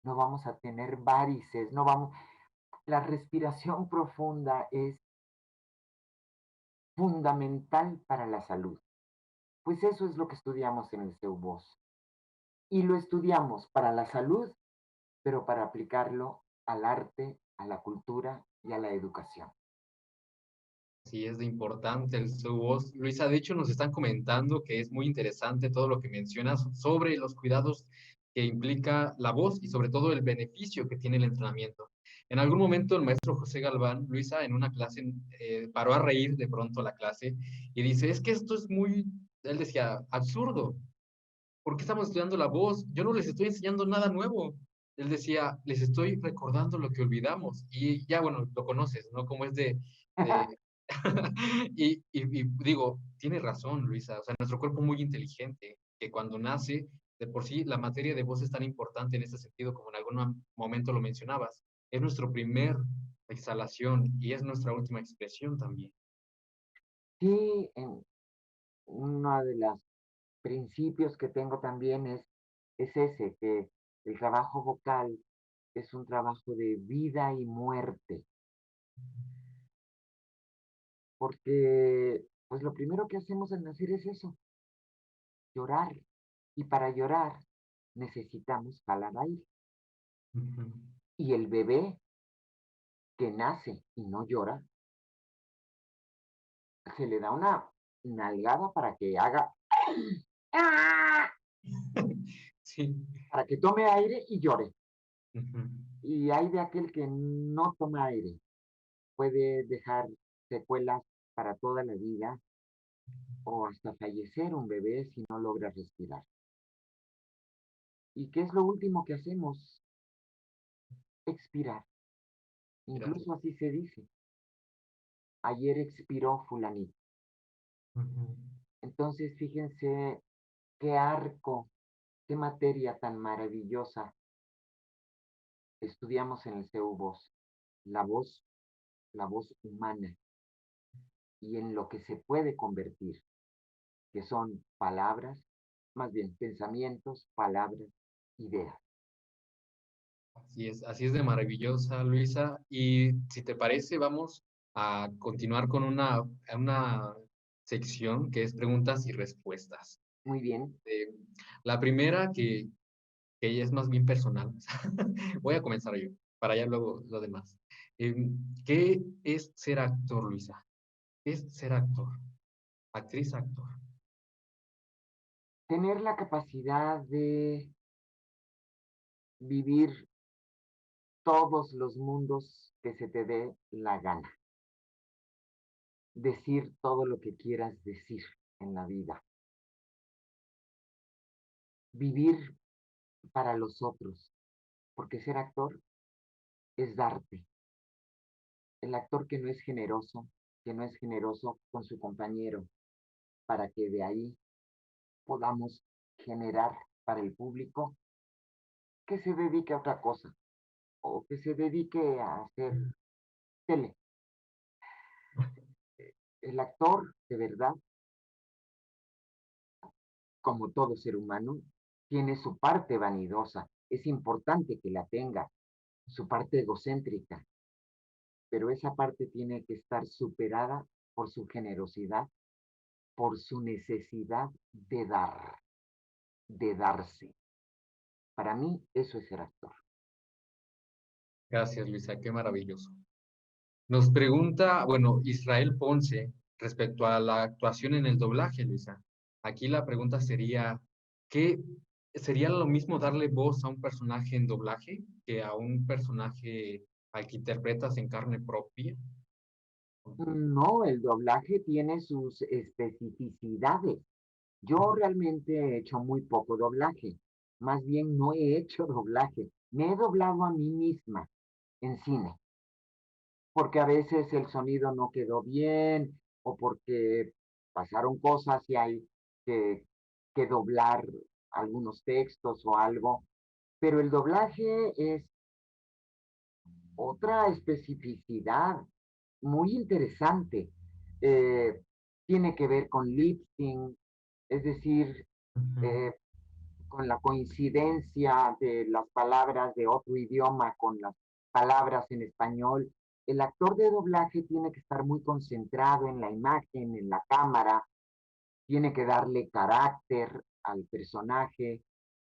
no vamos a tener varices, no vamos. La respiración profunda es fundamental para la salud. Pues eso es lo que estudiamos en el CEUBOS. Y lo estudiamos para la salud, pero para aplicarlo al arte, a la cultura y a la educación. Sí, es de importante su voz. Luisa, de hecho, nos están comentando que es muy interesante todo lo que mencionas sobre los cuidados que implica la voz y sobre todo el beneficio que tiene el entrenamiento. En algún momento el maestro José Galván, Luisa, en una clase, paró a reír de pronto la clase y dice, es que esto es muy, él decía, absurdo. ¿Por qué estamos estudiando la voz? Yo no les estoy enseñando nada nuevo. Él decía, les estoy recordando lo que olvidamos. Y ya, bueno, lo conoces, ¿no? Como es de y digo, tiene razón, Luisa. O sea, nuestro cuerpo es muy inteligente, que cuando nace, de por sí, la materia de voz es tan importante en ese sentido, como en algún momento lo mencionabas. Es nuestro primer exhalación y es nuestra última expresión también. Sí, uno de los principios que tengo también es ese, que el trabajo vocal es un trabajo de vida y muerte, porque pues lo primero que hacemos al nacer es eso, llorar. Y para llorar necesitamos jalar aire. Ujú. Y el bebé que nace y no llora, se le da una nalgada para que haga, Sí. para que tome aire y llore. Ujú. Y hay de aquel que no toma aire, puede dejar secuelas para toda la vida o hasta fallecer un bebé si no logra respirar. ¿Y qué es lo último que hacemos? Expirar. Gracias. Incluso así se dice. Ayer expiró fulanito. Ujú. Entonces, fíjense qué arco, qué materia tan maravillosa estudiamos en el CEUBOS. La voz, la voz humana y en lo que se puede convertir, que son palabras, más bien pensamientos, palabras, ideas. Así es de maravillosa, Luisa. Y si te parece, vamos a continuar con una sección que es preguntas y respuestas. Muy bien. Eh, la primera, que ya es más bien personal, voy a comenzar yo, para ya luego lo demás. Eh, ¿Qué es ser actor, Luisa? ¿Qué es ser actor? Actriz, actor. Tener la capacidad de vivir todos los mundos que se te dé la gana. Decir todo lo que quieras decir en la vida. Vivir para los otros. Porque ser actor es darte. El actor que no es generoso con su compañero, para que de ahí podamos generar para el público que se dedique a otra cosa o que se dedique a hacer tele. El actor, de verdad, como todo ser humano, tiene su parte vanidosa. Es importante que la tenga, su parte egocéntrica, pero esa parte tiene que estar superada por su generosidad, por su necesidad de dar, de darse. Para mí, eso es ser actor. Gracias, Luisa, qué maravilloso. Nos pregunta, bueno, Israel Ponce, respecto a la actuación en el doblaje, Luisa. Aquí la pregunta sería, ¿qué sería lo mismo darle voz a un personaje en doblaje que a un personaje al que interpretas en carne propia? No, el doblaje tiene sus especificidades. Yo realmente he hecho muy poco doblaje. Más bien no he hecho doblaje. Me he doblado a mí misma en cine, porque a veces el sonido no quedó bien o porque pasaron cosas y hay que, que doblar algunos textos o algo. Pero el doblaje es otra especificidad muy interesante. Eh, Tiene que ver con lip sync, es decir, Ujú. eh, con la coincidencia de las palabras de otro idioma con las palabras en español. El actor de doblaje tiene que estar muy concentrado en la imagen, en la cámara, tiene que darle carácter al personaje,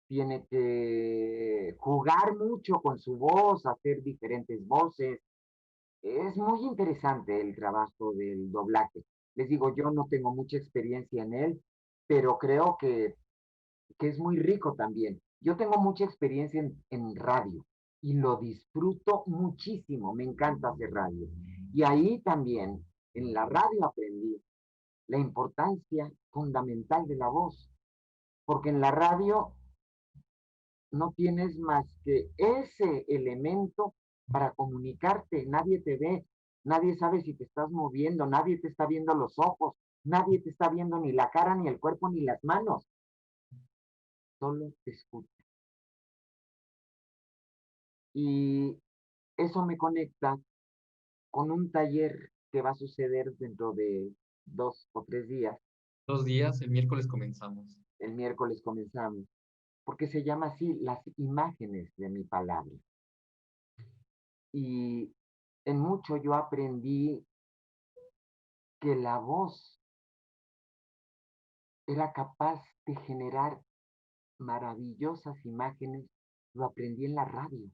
tiene que jugar mucho con su voz, hacer diferentes voces. Es muy interesante el trabajo del doblaje. Les digo, yo no tengo mucha experiencia en él, pero creo que es muy rico también. Yo tengo mucha experiencia en radio y lo disfruto muchísimo, me encanta hacer radio. Y ahí también, en la radio aprendí la importancia fundamental de la voz, porque en la radio no tienes más que ese elemento para comunicarte, nadie te ve, nadie sabe si te estás moviendo, nadie te está viendo los ojos, nadie te está viendo ni la cara, ni el cuerpo, ni las manos, solo te escucha. Y eso me conecta con un taller que va a suceder dentro de 2 o 3 días. 2 días, el miércoles comenzamos. El miércoles comenzamos, porque se llama así las imágenes de mi palabra. Y en mucho yo aprendí que la voz era capaz de generar maravillosas imágenes. Lo aprendí en la radio.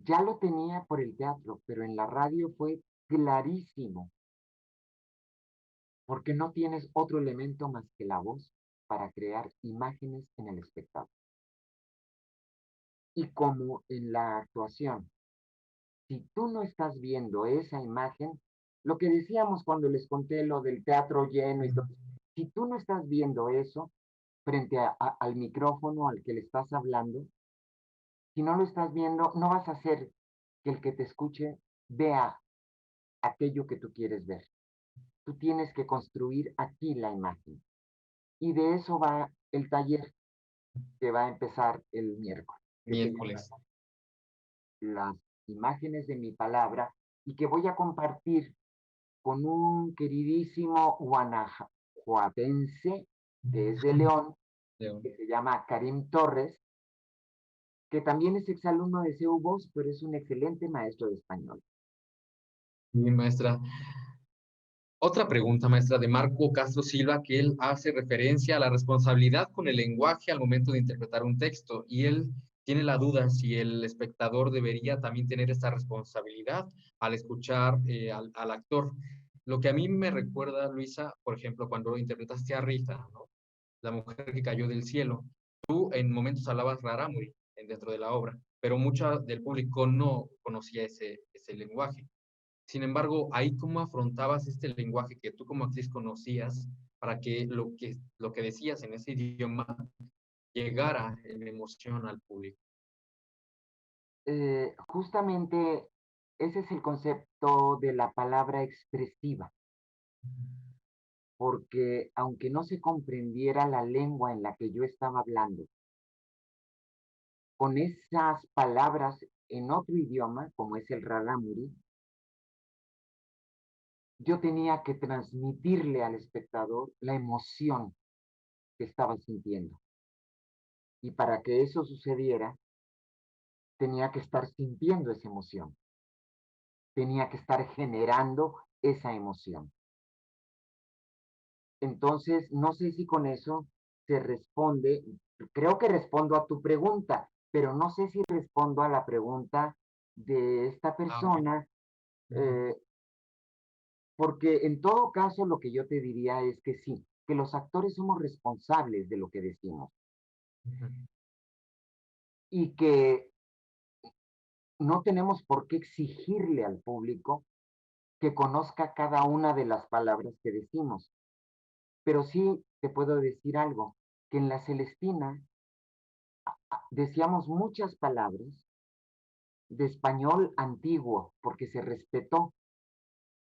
Ya lo tenía por el teatro, pero en la radio fue clarísimo, porque no tienes otro elemento más que la voz para crear imágenes en el espectador. Y como en la actuación, si tú no estás viendo esa imagen, lo que decíamos cuando les conté lo del teatro lleno y todo, si tú no estás viendo eso frente al micrófono al que le estás hablando, si no lo estás viendo, no vas a hacer que el que te escuche vea aquello que tú quieres ver. Tú tienes que construir aquí la imagen. Y de eso va el taller que va a empezar el miércoles, que se llama Miércoles. Las imágenes de mi palabra y que voy a compartir con un queridísimo guanajuatense que es de León, León. que se llama Karim Torres, que también es exalumno de CEU Voz, pero es un excelente maestro de español. Mi maestra. Otra pregunta, maestra, de Marco Castro Silva, que él hace referencia a la responsabilidad con el lenguaje al momento de interpretar un texto, y él tiene la duda si el espectador debería también tener esta responsabilidad al escuchar al actor. Lo que a mí me recuerda, Luisa, por ejemplo, cuando interpretaste a Rita, ¿no? La mujer que cayó del cielo. Tú en momentos hablabas rarámuri dentro de la obra, pero mucho del público no conocía ese lenguaje. Sin embargo, ahí cómo afrontabas este lenguaje que tú como actriz conocías para que lo que decías en ese idioma llegara en emoción al público. Justamente ese es el concepto de la palabra expresiva, porque aunque no se comprendiera la lengua en la que yo estaba hablando, con esas palabras en otro idioma, como es el rarámuri, yo tenía que transmitirle al espectador la emoción que estaba sintiendo. Y para que eso sucediera, tenía que estar sintiendo esa emoción, tenía que estar generando esa emoción. Entonces, no sé si con eso se responde, creo que respondo a tu pregunta, pero no sé si respondo a la pregunta de esta Ah, ok. persona, Ujú, eh, porque en todo caso lo que yo te diría es que sí, que los actores somos responsables de lo que decimos ujú. y que no tenemos por qué exigirle al público que conozca cada una de las palabras que decimos. Pero sí te puedo decir algo, que en la Celestina decíamos muchas palabras de español antiguo, porque se respetó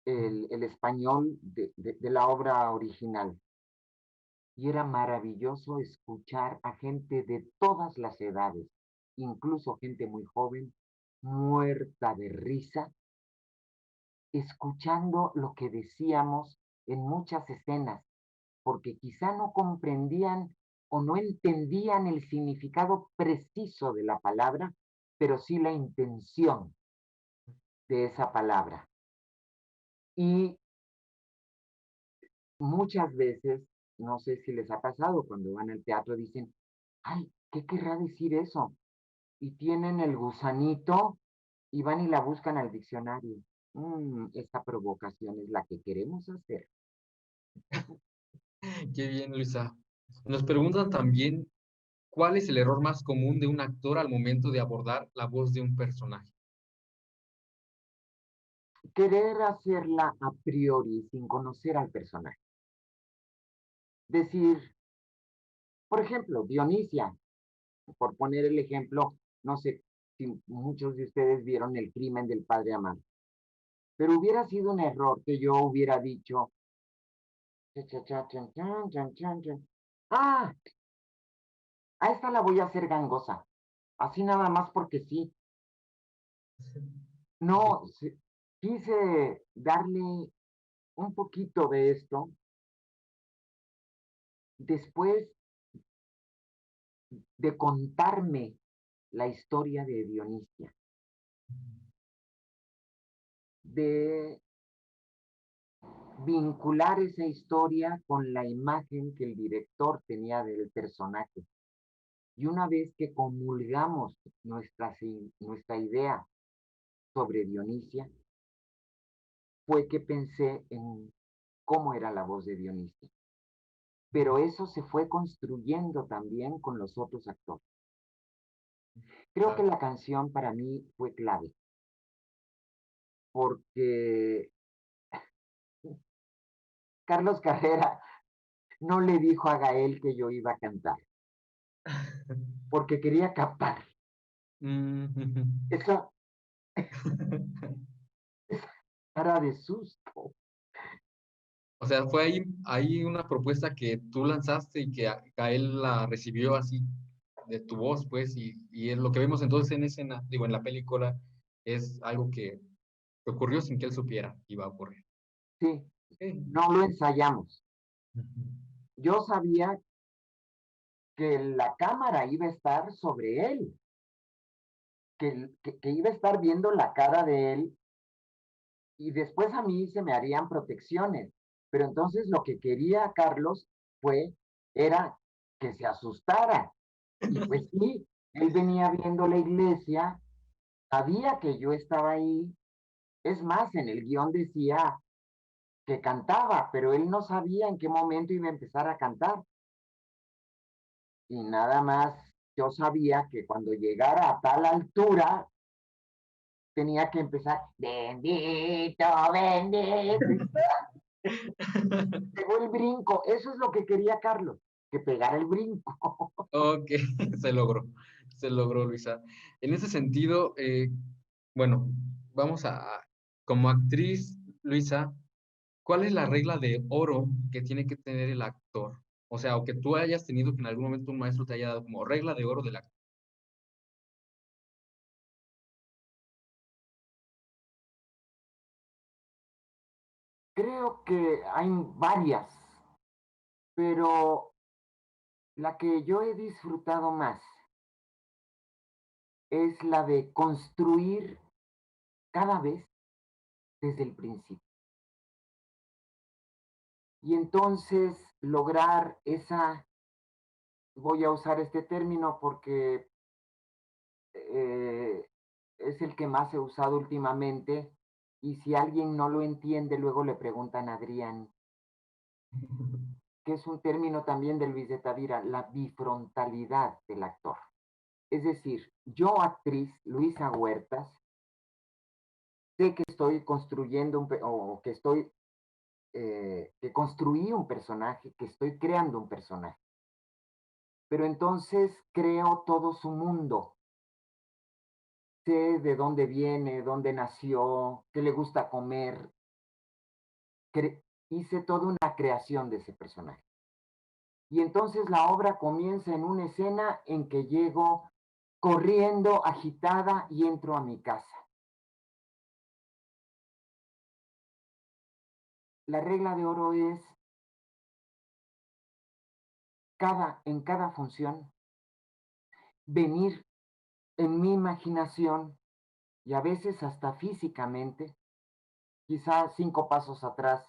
el español de la obra original. Y era maravilloso escuchar a gente de todas las edades, incluso gente muy joven, muerta de risa, escuchando lo que decíamos en muchas escenas, porque quizá no comprendían o no entendían el significado preciso de la palabra, pero sí la intención de esa palabra. Y muchas veces, no sé si les ha pasado, cuando van al teatro dicen, ay, ¿qué querrá decir eso? Y tienen el gusanito y van y la buscan al diccionario. Esa provocación es la que queremos hacer. Qué bien, Luisa. Nos preguntan también, ¿cuál es el error más común de un actor al momento de abordar la voz de un personaje? Querer hacerla a priori sin conocer al personaje. Decir, por ejemplo, Dionisia, por poner el ejemplo, no sé si muchos de ustedes vieron El crimen del padre Amaro, pero hubiera sido un error que yo hubiera dicho, ah, a esta la voy a hacer gangosa, así nada más porque sí. Sí. No, quise darle un poquito de esto. Después de contarme la historia de Dionisia, de vincular esa historia con la imagen que el director tenía del personaje. Y una vez que comulgamos nuestra idea sobre Dionisia, fue que pensé en cómo era la voz de Dionisia. Pero eso se fue construyendo también con los otros actores. Creo que Claro. la canción para mí fue clave, porque Carlos Carrera no le dijo a Gael que yo iba a cantar, porque quería captar. Mm. Esa, esa cara de susto. O sea, fue ahí una propuesta que tú lanzaste y que él la recibió así de tu voz, pues, y es lo que vemos entonces en escena, digo, en la película, es algo que ocurrió sin que él supiera que iba a ocurrir. Sí, Sí. no lo ensayamos. Ujú. Yo sabía que la cámara iba a estar sobre él, que iba a estar viendo la cara de él y después a mí se me harían protecciones. Pero entonces lo que quería Carlos era que se asustara. Y pues sí, él venía viendo la iglesia, sabía que yo estaba ahí. Es más, en el guión decía que cantaba, pero él no sabía en qué momento iba a empezar a cantar. Y nada más yo sabía que cuando llegara a tal altura tenía que empezar, bendito, bendito. Y pegó el brinco. Eso es lo que quería Carlos, que pegara el brinco. Ok, se logró. Se logró, Luisa. En ese sentido, bueno, vamos como actriz, Luisa, ¿cuál es la regla de oro que tiene que tener el actor? O sea, o que tú hayas tenido que en algún momento un maestro te haya dado como regla de oro del actor. Creo que hay varias, pero la que yo he disfrutado más es la de construir cada vez desde el principio. Y entonces lograr esa, voy a usar este término porque eh, es el que más he usado últimamente, y si alguien no lo entiende, luego le preguntan a Adrián, que es un término también de Luis de Tavira, la bifrontalidad del actor. Es decir, yo actriz, Luisa Huertas, sé que estoy construyendo o que estoy, que construí un personaje, que estoy creando un personaje, pero entonces creo todo su mundo. Sé de dónde viene, dónde nació, qué le gusta comer. Hice toda una creación de ese personaje. Y entonces la obra comienza en una escena en que llego corriendo, agitada, y entro a mi casa. La regla de oro es en cada función venir en mi imaginación y a veces hasta físicamente, quizás 5 pasos atrás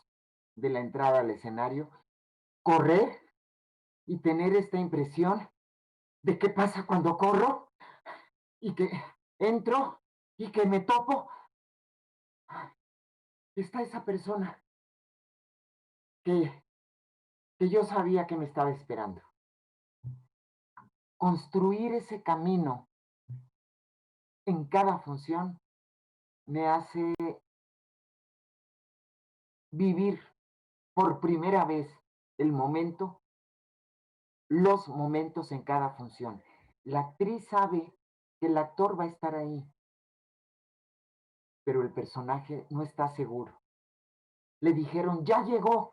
de la entrada al escenario, correr y tener esta impresión de qué pasa cuando corro y que entro y que me topo. Está esa persona que, que yo sabía que me estaba esperando. Construir ese camino en cada función me hace vivir por primera vez el momento, los momentos en cada función. La actriz sabe que el actor va a estar ahí, pero el personaje no está seguro. Le dijeron, ya llegó,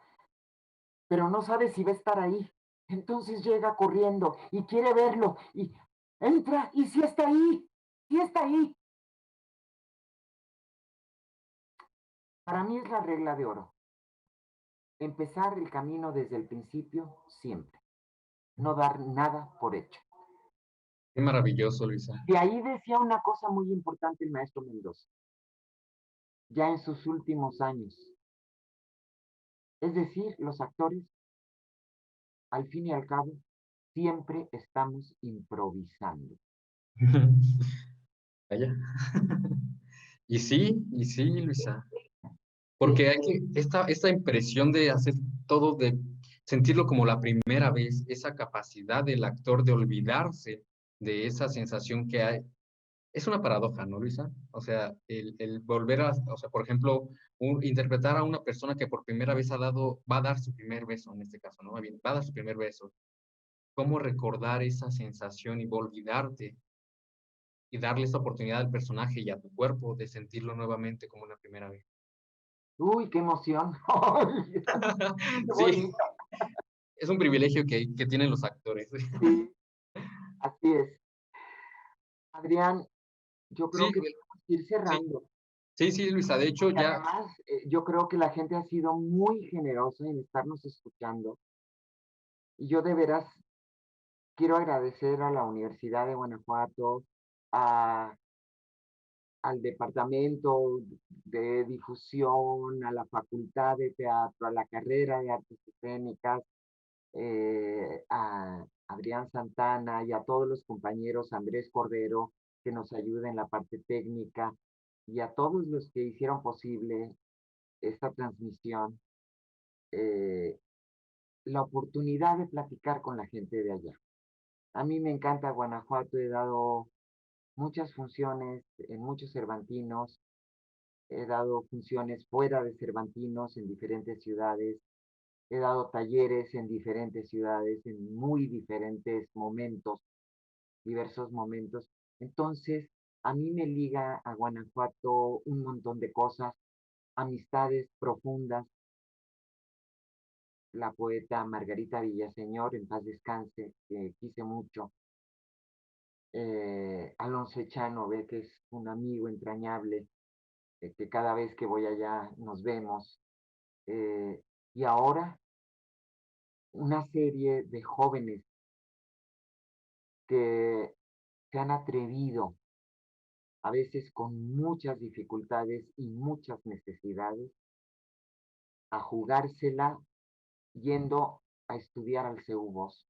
pero no sabe si va a estar ahí. Entonces llega corriendo y quiere verlo y entra y si está ahí, si está ahí. Para mí es la regla de oro. Empezar el camino desde el principio siempre. No dar nada por hecho. Qué maravilloso, Luisa. De ahí decía una cosa muy importante el maestro Mendoza, ya en sus últimos años. Es decir, los actores, al fin y al cabo, siempre estamos improvisando. Vaya. Y sí, Luisa. Sí, Porque hay que, esta impresión de hacer todo, de sentirlo como la primera vez, esa capacidad del actor de olvidarse de esa sensación que hay, es una paradoja, ¿no, Luisa? O sea, el volver a, o sea, por ejemplo, interpretar a una persona que por primera vez va a dar su primer beso, en este caso, ¿no? Va a dar su primer beso. ¿Cómo recordar esa sensación y olvidarte y darle esa oportunidad al personaje y a tu cuerpo de sentirlo nuevamente como una primera vez? uy, qué emoción. Qué Sí, bonito. es un privilegio que tienen los actores. Sí, así es. Adrián, yo creo Sí, que podemos ir sí, cerrando. sí, sí, Luisa. De hecho, Y ya, además, yo creo que la gente ha sido muy generosa en estarnos escuchando. Y yo de veras quiero agradecer a la Universidad de Guanajuato, a, al Departamento de Difusión, a la Facultad de Teatro, a la carrera de Artes Escénicas, a Adrián Santana y a todos los compañeros, Andrés Cordero, que nos ayuda en la parte técnica, y a todos los que hicieron posible esta transmisión, eh, la oportunidad de platicar con la gente de allá. A mí me encanta Guanajuato, he dado muchas funciones en muchos Cervantinos, he dado funciones fuera de Cervantinos en diferentes ciudades, he dado talleres en diferentes ciudades, en muy diferentes momentos. diversos momentos. Entonces, a mí me liga a Guanajuato un montón de cosas, amistades profundas. La poeta Margarita Villaseñor, en paz descanse, que quise mucho. Alonso Echano, que es un amigo entrañable, que cada vez que voy allá nos vemos. Y ahora una serie de jóvenes que se han atrevido, a veces con muchas dificultades y muchas necesidades, a jugársela yendo a estudiar al CEUBOS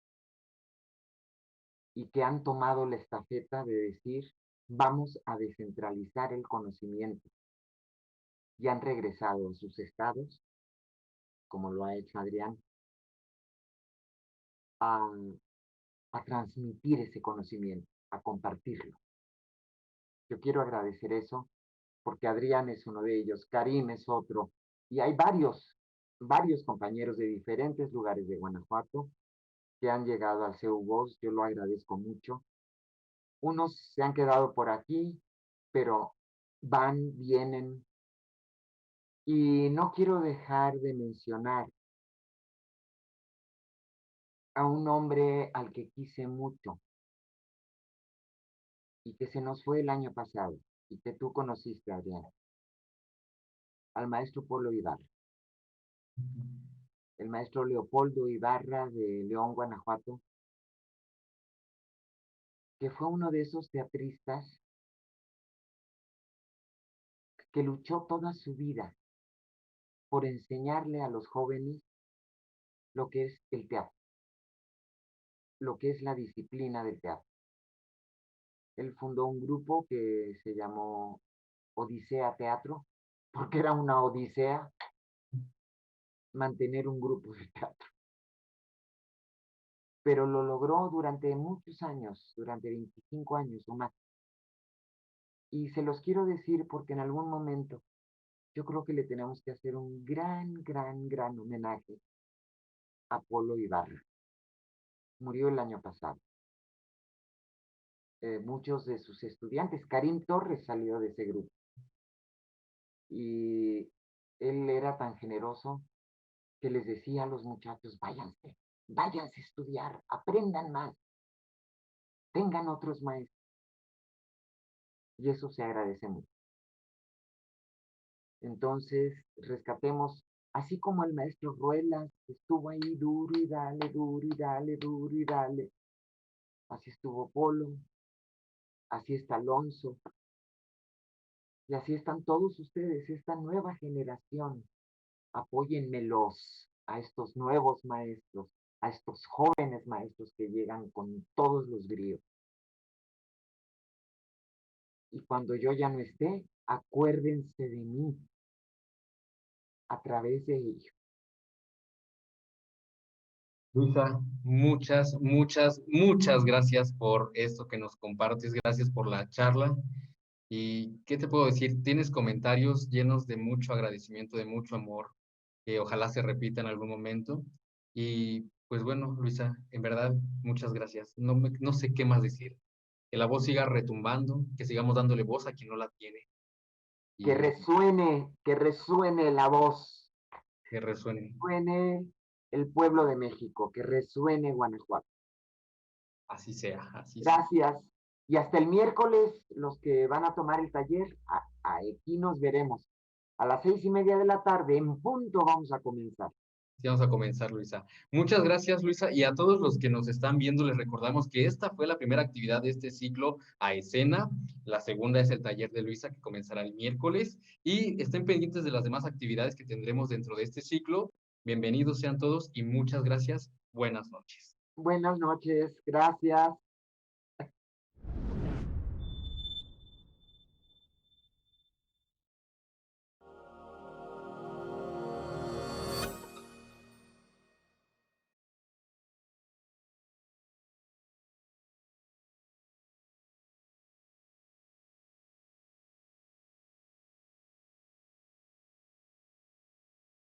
y que han tomado la estafeta de decir, vamos a descentralizar el conocimiento. Y han regresado a sus estados, como lo ha hecho Adrián, a, a transmitir ese conocimiento, a compartirlo. Yo quiero agradecer eso porque Adrián es uno de ellos, Karim es otro, y hay varios compañeros de diferentes lugares de Guanajuato que han llegado al CEUBOS, yo lo agradezco mucho. Unos se han quedado por aquí, pero van, vienen, y no quiero dejar de mencionar a un hombre al que quise mucho y que se nos fue el año pasado y que tú conociste, Adrián, al maestro Polo Ibarra, el maestro Leopoldo Ibarra de León, Guanajuato, que fue uno de esos teatristas que luchó toda su vida por enseñarle a los jóvenes lo que es el teatro, lo que es la disciplina del teatro. Él fundó un grupo que se llamó Odisea Teatro, porque era una odisea mantener un grupo de teatro. Pero lo logró durante muchos años, durante 25 años o más. Y se los quiero decir porque en algún momento yo creo que le tenemos que hacer un gran homenaje a Polo Ibarra. Murió el año pasado. Muchos de sus estudiantes, Karim Torres salió de ese grupo. Y él era tan generoso que les decía a los muchachos, váyanse a estudiar, aprendan más, tengan otros maestros. Y eso se agradece mucho. Entonces, rescatemos, así como el maestro Ruelas estuvo ahí duro y dale, duro y dale, duro y dale. Así estuvo Polo, así está Alonso, y así están todos ustedes, esta nueva generación. Apóyenmelos a estos nuevos maestros, a estos jóvenes maestros que llegan con todos los bríos. Y cuando yo ya no esté, acuérdense de mí a través de ellos. Luisa, muchas gracias por esto que nos compartes, gracias por la charla. ¿Y qué te puedo decir? Tienes comentarios llenos de mucho agradecimiento, de mucho amor, que ojalá se repita en algún momento. Y pues bueno, Luisa, en verdad, muchas gracias. No sé qué más decir. Que la voz siga retumbando, que sigamos dándole voz a quien no la tiene Que y resuene la voz, que resuene. resuene el pueblo de México, que resuene Guanajuato. Así sea, así sea. Gracias. Y hasta el miércoles, los que van a tomar el taller, aquí nos veremos. A las 6:30 de la tarde, en punto, vamos a comenzar. Sí, vamos a comenzar, Luisa. Muchas gracias, Luisa. Y a todos los que nos están viendo, les recordamos que esta fue la primera actividad de este ciclo a escena. La segunda es el taller de Luisa, que comenzará el miércoles. Y estén pendientes de las demás actividades que tendremos dentro de este ciclo. Bienvenidos sean todos y muchas gracias. Buenas noches. Buenas noches, gracias.